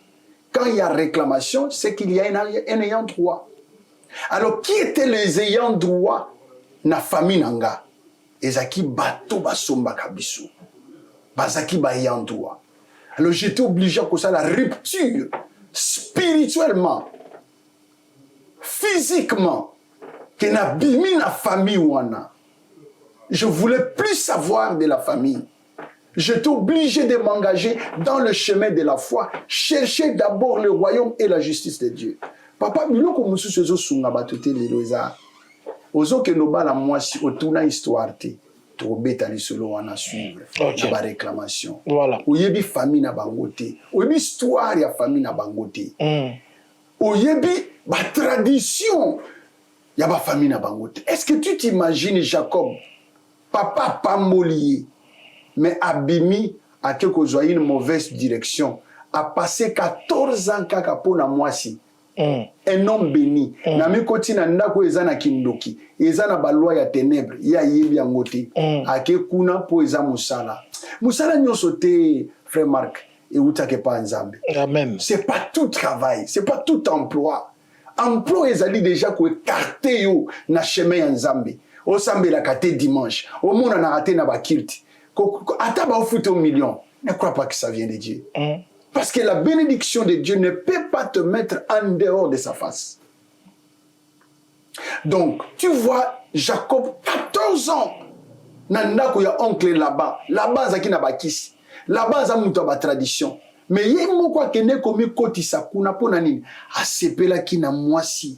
Quand il y a réclamation, c'est qu'il y a un ayant droit. Alors, qui étaient les ayants droit na famille nanga? Ezaki bato basomba kabiso. Bazaki ba ayant droit. Alors, j'étais obligé à cause de la rupture spirituellement, physiquement, que na bimi na famille wana. Je voulais plus savoir de la famille. J'étais obligé de m'engager dans le chemin de la foi, chercher d'abord le royaume et la justice de Dieu. Papa, biloko mususu ezo sunga bato te lelo eza. Ozo ke no bala mwasi otuna histoire te. To beta lisolo wana suivre. Na ba réclamation. Voilà. Oyebi famille na bango te. Oyebi histoire ya famille na bango te. Oyebi ba tradition ya ba famille na bango te. Est-ce que tu t'imagines Jacob, papa pambolié, mais abimi a quelque chose une mauvaise direction, a passé 14 ans kaka pona mwasi. Un homme béni. Nami koti na ndako eza na kindoki. Eza na baloi ya ténèbres. Ya yebi yango te. Ake kuna po eza musala. Musala nyonso te, frère Marc. Et utake pa nzambe. Amen. C'est pas tout travail. C'est pas tout emploi. Emploi ezali déjà ko écarté yo na chemin ya nzambe. O sambe la kate dimanche. O mona na raté na bakirti. Ata ba ofute au million. Ne crois pas que ça vient de Dieu. Parce que la bénédiction de Dieu ne peut pas te mettre en dehors de sa face. Donc, tu vois, Jacob, 14 ans, nandako ya oncle là-bas. Là-bas, zaki na bakisi. Là-bas, za muto ba tradition. Mais yé moko kene komi koti sakuna pona nini. Asepela ki na mwasi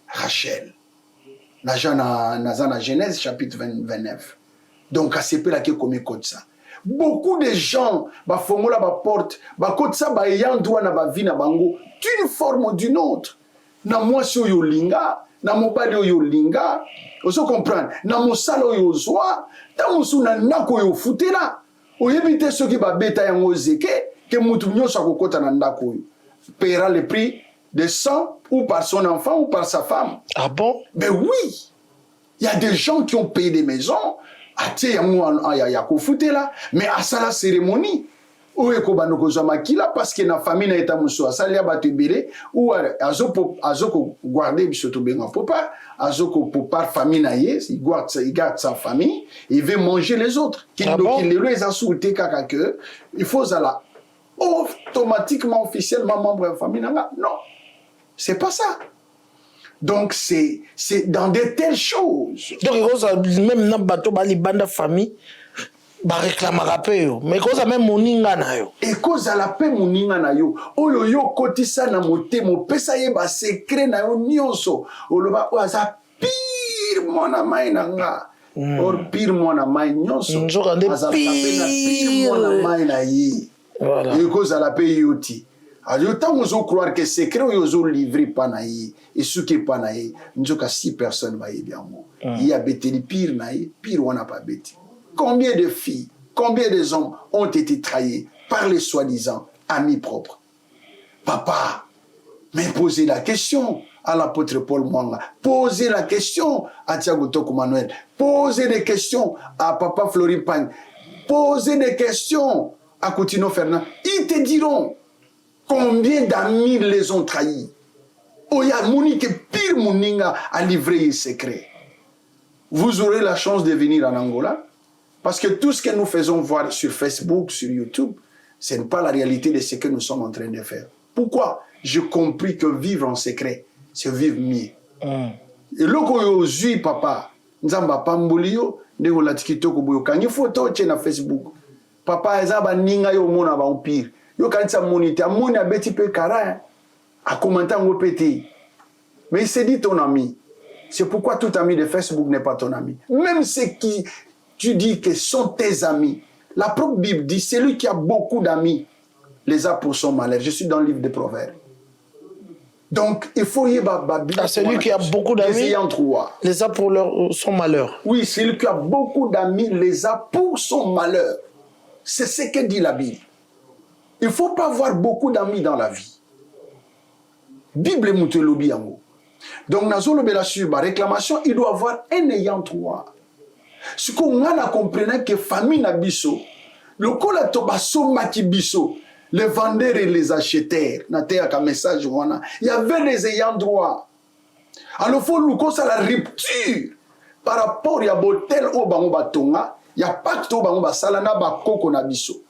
Rachel. Na Genèse chapitre 29. Donc, asepela ki komi koti sa. Beaucoup de gens ba fongola ba porte ba kotsa ba ayant droit na ba vie na bango d'une forme ou d'une autre. Na mwasi oyo linga, na mobali oyo linga, oso comprendre, na mosala oyo zwa, ta musu na ndako oyo futela. Oyebi te soki ba beta yango zeke ke mutu nyonso akokota na ndako oyo. Paiera le prix de sang ou par son enfant ou par sa femme. Ah bon? Ben oui. Il y a des gens qui ont payé des maisons. Atie ya kofute là, mais à ça la cérémonie ou eko banoko zamakila parce que na famille na eta muso asalia batebele ou azoko guarder bisoto benga papa azoko popar famille na ye, il garde sa famille, il veut manger les autres qui donc il les a souhaité kaka que il faut ça automatiquement officiellement membre de la famille nanga. Non. C'est pas ça. Donc, c'est dans de telles choses. Donc, même dans bateau, les bandes de famille, bah réclamera peu. Mais cause même moninga na yo. Et cause la paix moninga na yo. Oyo yo kotisa na moté mo pesa ye ba secret na yo nyonso. Oloba oza pire mona mai nanga. Or pire mona mai nyonso. Njoka nde pire mona mai na ye. Voilà. Et cause la paix yoti. Alors, tant qu'on croire que c'est secret, ils ont livré panaï et ce qui est panaï, nous avons 6 personnes va y bien moi. Il y a bêté les pires naï, pire on n'a pas bêté. Combien de filles, combien de hommes ont été trahis par les soi-disant amis propres? Papa, mais posez la question à l'apôtre Paul Mwanga, posez la question à Thiago Toko Manuel, posez des questions à Papa Florine Pagne, posez des questions à Coutinho Fernand. Ils te diront combien d'amis les ont trahis. Oya Monique pire Moninga a livré les secrets. vous aurez la chance de venir en Angola, parce que tout ce que nous faisons voir sur Facebook, sur YouTube, ce n'est pas la réalité de ce que nous sommes en train de faire. Pourquoi? J'ai compris que vivre en secret, c'est vivre mieux. Et loko yo zui papa, nzamba pamboli yo, ndeko la tikitoko boyo kangi photo na Facebook. Papa ezaba ninga yo mona ba empire. Yo kanisa monite, amoni abeti pe kara, a commenté en pété. Mais il s'est dit ton ami. C'est pourquoi tout ami de Facebook n'est pas ton ami. Même ceux qui tu dis que sont tes amis. La propre Bible dit, celui qui a beaucoup d'amis les a pour son malheur. Je suis dans le livre des Proverbes. Donc, il faut y avoir... celui qui a beaucoup d'amis les a pour son malheur. Oui, celui qui a beaucoup d'amis les a pour son malheur. C'est ce que dit la Bible. Il ne faut pas avoir beaucoup d'amis dans la vie. Bible Moutelobi Yango. Donc, la réclamation, il doit avoir un ayant droit. Ce qu'on a compris que famille na biso, le kolatobaso makibiso, les vendeurs et les acheteurs, message il y avait des ayants droit. Alors faut nous ça la rupture par rapport à botel au bango batonga, il y a pacte au bango basala na bakoko na biso.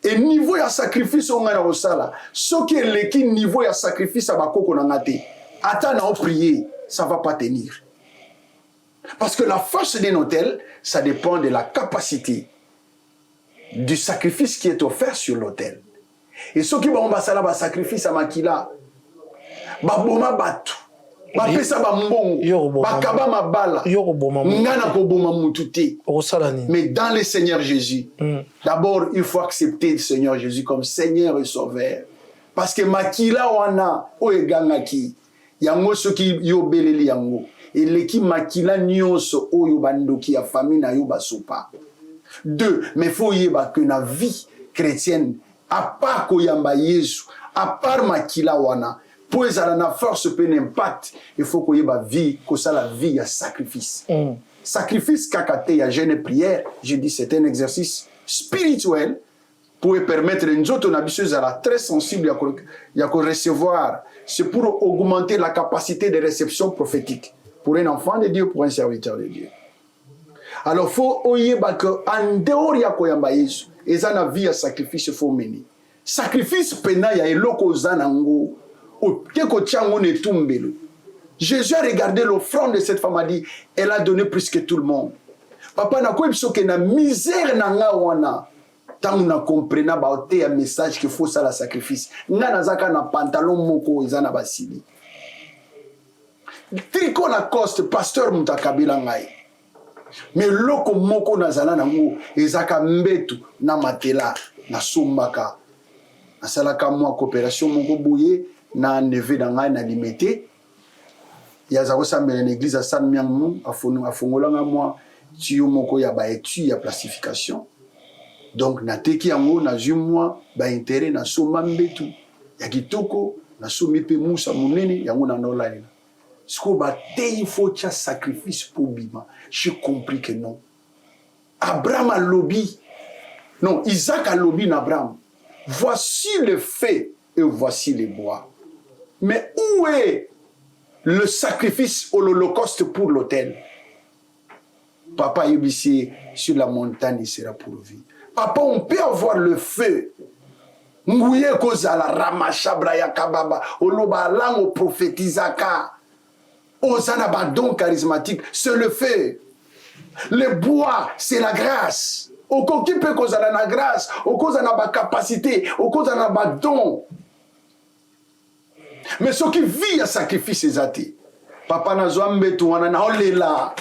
Et niveau ya sacrifice on a osala, ce qui est le niveau ya sacrifice à bakoko na ngate, attends à prier, ça va pas tenir. Parce que la force d'un hôtel, ça dépend de la capacité du sacrifice qui est offert sur l'hôtel. Et ceux qui vont passer là, sacrifice à Makila, Baboma Batu, Bapesa Bambongo, Bakaba Mabala, Ngana Koboma Mutute. Mais dans le Seigneur Jésus, d'abord, il faut accepter le Seigneur Jésus comme Seigneur et Sauveur. Parce que Makila wana, Oegangaki, Yango soki yobeleli yango. Et l'équipe makila nyonso oyo bandoki ya famille na yo basopa. 2, mais faut yeba que na vie chrétienne à part koyamba Yesu, à part makila wana, pour ezala na force pe impact, il faut koyeba vie, ko ça la vie ya sacrifice. Sacrifice kakate ya jeûne et prière, je dis c'est un exercice spirituel pour permettre nous autres nabiseux à la très sensible ya ko recevoir, c'est pour augmenter la capacité de réception prophétique. Pour un enfant de Dieu, pour un serviteur de Dieu. Alors, il faut que en dehors ya koyamba Yesu, et ça na vie à sacrifice faut mener. Sacrifice pena ya eloko zanango, o keko tiango ne tumbelo. Jésus a regardé l'offrande de cette femme, a dit, elle a donné plus que tout le monde. Papa na ko biso ke na misère na nga wana. Tant on a compris na ba ote ya message qu'il faut ça la sacrifice. Nga nazaka na pantalon moko ezana basili. Tricot Lacoste, pasteur Mutakabila ngai. Mais loko moko nazala nango ezaka mbetu na matela na sombaka. Asalaka moi coopération moko boye na neve na ngai na limité. Ya za osambela na église à San Miangu afongolanga moi tiyo moko ya ba etu ya plastification. Donc na teki yango na moi ba intérêt na somba mbetu. Ya kitoko na somi pe musa munene yango na nolani. Ce qu'on va il faut qu'il y ait sacrifice pour Bima. J'ai compris que non. Abraham a lobby. Non, Isaac a lobby d'Abraham. Voici le fait et voici les bois. Mais où est le sacrifice ou l'holocauste pour l'autel? Papa Yébissé, sur la montagne, il sera pourvu. Papa, on peut avoir le feu. Ngouye kozala ramashabra ya kababa. Oloba lango prophétisaka. Osana badon charismatique, c'est le feu. Le bois, c'est la grâce. Au qui peut causer la grâce, au cause de la capacité, au cause de la don. Mais ce qui vit à sacrifice ses athées. Papa Nazwambe tu wana na olela.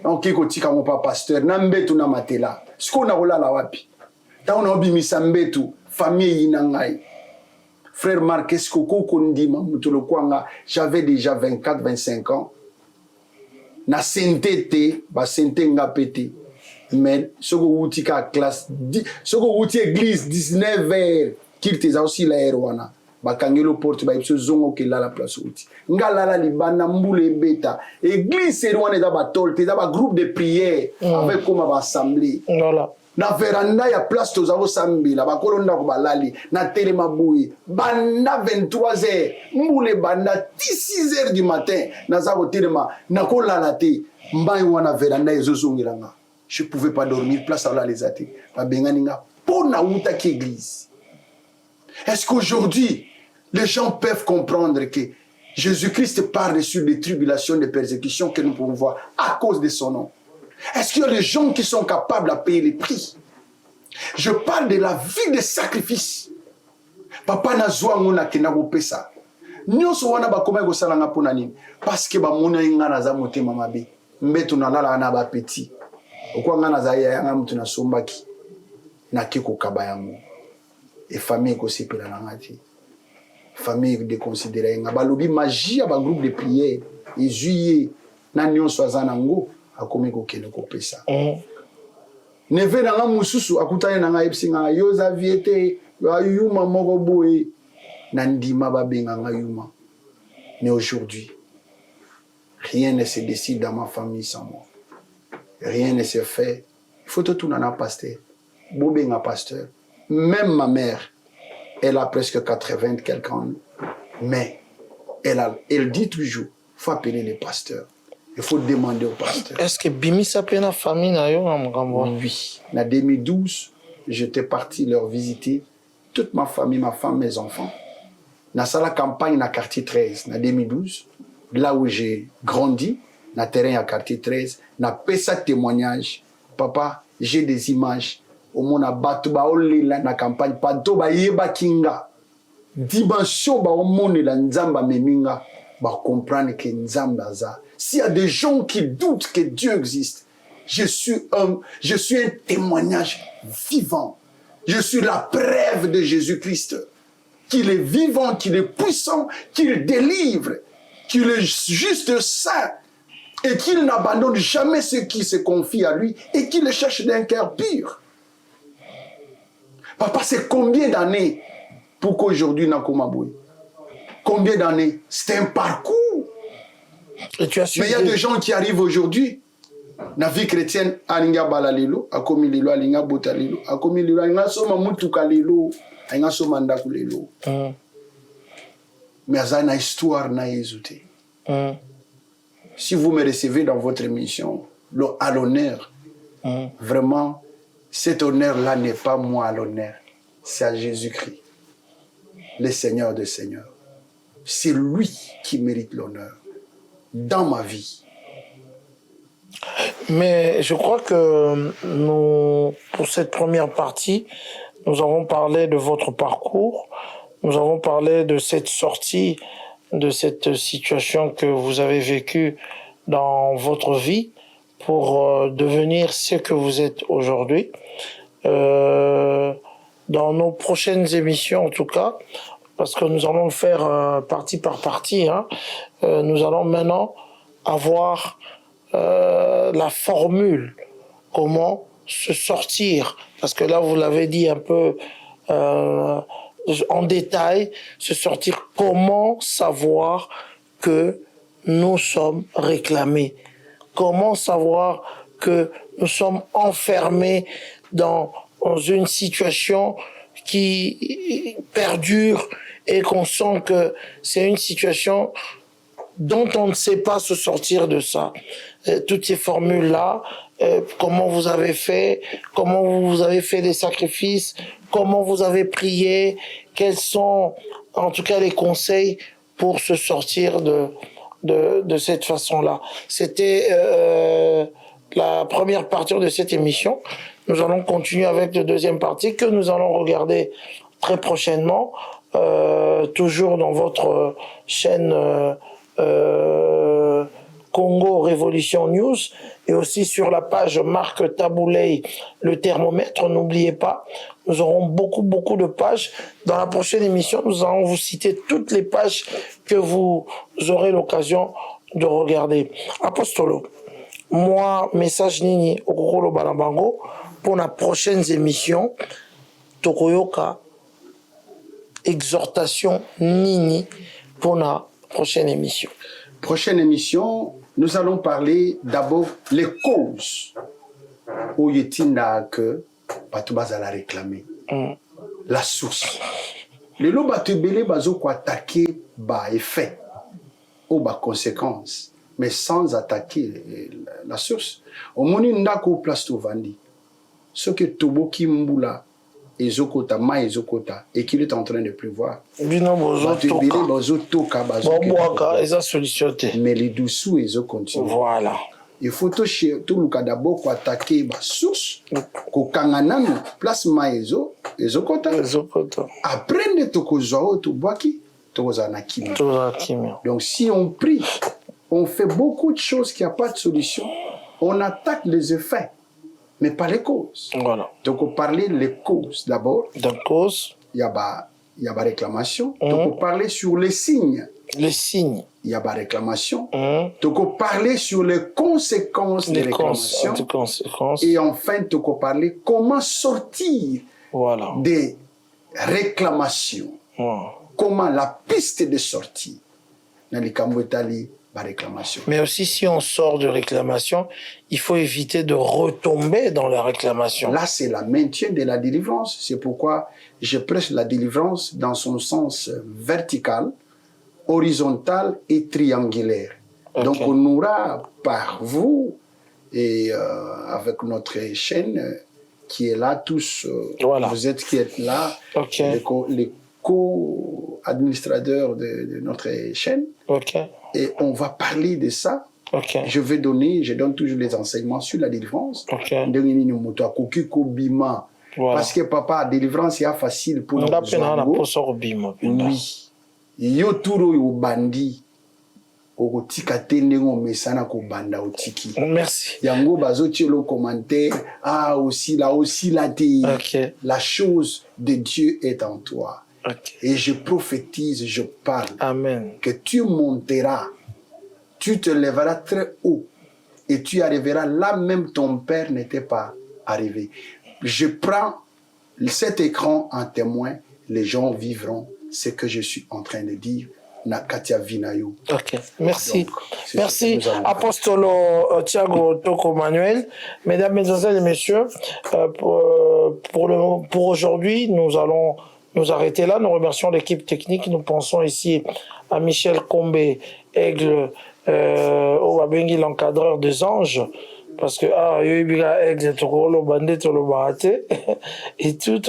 Donc qui kotika mon papa pasteur nambe tu na matela. Ce qu'on a rola la wapi. Ta on a obimisa mbetu famille inangai. Frère Marc, est-ce que j'avais déjà 24-25 ans. Na sainteté, ba sainté nga pété. Mais ce que vous tika classe, ce que vous église 19h, qui te aussi la erwana. Ba kangelo porte ba ipso zongo ke la place outi. Nga la libana mbule beta. Église erwana da ba tolte, da ba groupe de prière avec comme ba assemblée. Voilà. Na veranda ya place tozavo sambila bakolonda ko balali na telema boui banda 23h mbule banda 6h du matin na zavo telema na kolala te Mbai wana veranda ezozongelanga. Je pouvais pas dormir, place à la les athées. Babenganinga pona uta ki église. Est-ce qu'aujourd'hui, les gens peuvent comprendre que Jésus-Christ parle sur des tribulations, des persécutions que nous pouvons voir à cause de son nom? Est-ce qu'il y a des gens qui sont capables de payer les prix? Je parle de la vie de sacrifice. Papa nazwa ngona kenako pesa. Nyonso wana bakoma ko salanga pona nini? Parce que ba mona inga naza motema mabe. Mbeto na lala na ba petit. Okwa nga naza ya nga mutu na sombaki. Na kiko kabayango. Et famille ko sepela na ngati. Famille de considérer nga balobi magie ba groupe de prière. Ezuye na nyonso azanango akomi ko kene ko pesa. Neve na nga mususu akutane na nga epsinga yoza viete yuma moko boye nandima babenga nga yuma. Mais aujourd'hui, rien ne se décide dans ma famille sans moi. Rien ne se fait. Il faut tout tourner un pasteur. Bobenga pasteur. Même ma mère, elle a presque 80 quelques ans. Mais elle dit toujours, il faut appeler les pasteurs. Il faut demander au pasteur. Est-ce que Bimi s'appelle la famille na yo Oui. En 2012, j'étais parti leur visiter toute ma famille, ma femme, mes enfants. Dans la campagne dans quartier 13, en 2012, là où j'ai grandi, dans le terrain à quartier 13, na pesa témoignage. Papa, j'ai des images. Au monde a battu ba olela na campagne, panto ba yeba kinga. Dimension ba au monde la nzamba meminga, ba comprendre que nzamba za. S'il y a des gens qui doutent que Dieu existe, je suis un témoignage vivant. Je suis la preuve de Jésus-Christ. Qu'il est vivant, qu'il est puissant, qu'il délivre, qu'il est juste saint et qu'il n'abandonne jamais ceux qui se confient à lui et qu'il les cherche d'un cœur pur. Papa, c'est combien d'années pour qu'aujourd'hui Nakomaboui? Combien d'années? C'est un parcours. Mais il y a des gens qui arrivent aujourd'hui. La vie chrétienne, alinga balalelo, akomi lelo, alinga botalelo, akomi lelo, alinga soma mutuka lelo, alinga soma ndaku lelo. Mais ça na histoire na yezute. Si vous me recevez dans votre émission, à l'honneur, vraiment, cet honneur-là n'est pas moi à l'honneur, c'est à Jésus-Christ, le Seigneur des Seigneurs. C'est lui qui mérite l'honneur dans ma vie. Mais je crois que nous, pour cette première partie, nous avons parlé de votre parcours, nous avons parlé de cette sortie, de cette situation que vous avez vécue dans votre vie pour devenir ce que vous êtes aujourd'hui. Dans nos prochaines émissions, en tout cas, parce que nous allons le faire partie par partie, hein, nous allons maintenant avoir la formule, comment se sortir, parce que là vous l'avez dit un peu en détail, se sortir, comment savoir que nous sommes réclamés, comment savoir que nous sommes enfermés dans une situation qui perdure et qu'on sent que c'est une situation dont on ne sait pas se sortir de ça. Toutes ces formules-là, comment vous avez fait, comment vous avez fait des sacrifices, comment vous avez prié, quels sont en tout cas les conseils pour se sortir de cette façon-là. C'était la première partie de cette émission. Nous allons continuer avec la deuxième partie que nous allons regarder très prochainement, toujours dans votre chaîne Congo Révolution News et aussi sur la page Marc Tabouley, le thermomètre. N'oubliez pas, nous aurons beaucoup de pages. Dans la prochaine émission, nous allons vous citer toutes les pages que vous aurez l'occasion de regarder. Apostolo, moi, message nini okokolo balabango pour la prochaine émission. Tokoyoka, exhortation nini pour la prochaine émission. Prochaine émission, nous allons parler d'abord les causes où il y a que Batoubaza l'a réclamé. La source. Les lots Batubele bazo ko attaquer ba effet ou ba conséquence. mais sans attaquer la source. Au moni ndako place to vandi. Ce que Toboki Mbula ezokota ma ezokota et qu'il est en train de pleuvoir. Bino bozo toka. Solution. Mais les dessous ils continuent. Voilà. Il faut tout le d'abord attaquer la source, ko kanganano place ma ezokota. Après de tokozo to boaki tokozana kimi. Donc si on prie, on fait beaucoup de choses qui a pas de solution, on attaque les effets. Mais pas les causes. Voilà. Donc, on parlait les causes d'abord. Donc, cause. Il y a des réclamations. Donc, on parlait sur les signes. Les signes. Il y a des réclamations. Donc, on parlait sur les conséquences des réclamations. Et enfin, donc, on parlait comment sortir des réclamations. Comment la piste de sortie. Dans les Cambodali, réclamation. Mais aussi, si on sort de réclamation, il faut éviter de retomber dans la réclamation. Là, c'est le maintien de la délivrance. C'est pourquoi je prêche la délivrance dans son sens vertical, horizontal et triangulaire. Okay. Donc, on aura par vous et avec notre chaîne qui est là, tous, vous êtes qui êtes là, les co-administrateurs de notre chaîne. Et on va parler de ça. Je donne toujours les enseignements sur la délivrance. Parce que papa, délivrance est facile pour nous. Oui. Yo turo yo bandi. Merci. Yango bazotie le commentaire. Ah, aussi la théie. La chose de Dieu est en toi. Et je prophétise, je parle. Amen. Que tu monteras, tu te lèveras très haut et tu arriveras là même ton père n'était pas arrivé. Je prends cet écran en témoin, les gens vivront ce que je suis en train de dire. Nakatia Vinayo. Ok, merci. Donc, merci, Apostolo Thiago Toko Manuel. Mesdames, Mesdemoiselles et Messieurs, pour aujourd'hui, nous allons nous arrêter là. Nous remercions l'équipe technique. Nous pensons ici à Michel Combé, Aigle, l'encadreur des anges. Parce que, et tout,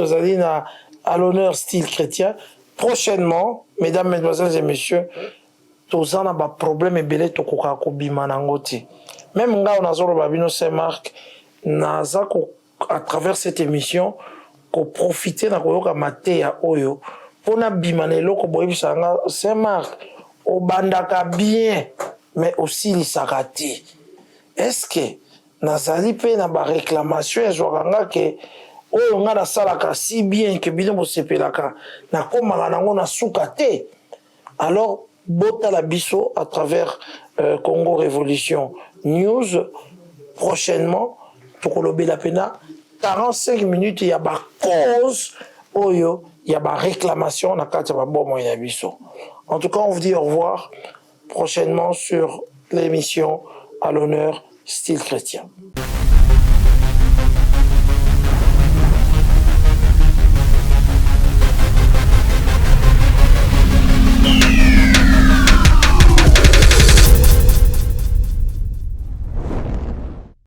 à l'honneur style chrétien. Prochainement, mesdames, mesdemoiselles et messieurs, tous en a des problèmes et belé to koka ko bimanangoti. Même nga on a zolo babino Saint-Marc, naza ko à travers cette émission ko profiter na koyoka maté ya oyo pona bimanelo ko boyebisa nga Saint-Marc o bandaka bien mais aussi li sakati. Est-ce que nazali pe na ba réclamation ezwaka ke oyo nga nasalaka si bien que bino bosepelaka nakomaka nango na suka te. Alors bota la biso à travers Congo Révolution News prochainement tokolobela pena 45 minutes il y a ba cause oyo il y a ba réclamation na kati ba bomo ya biso. En tout cas on vous dit au revoir prochainement sur l'émission à l'honneur style chrétien.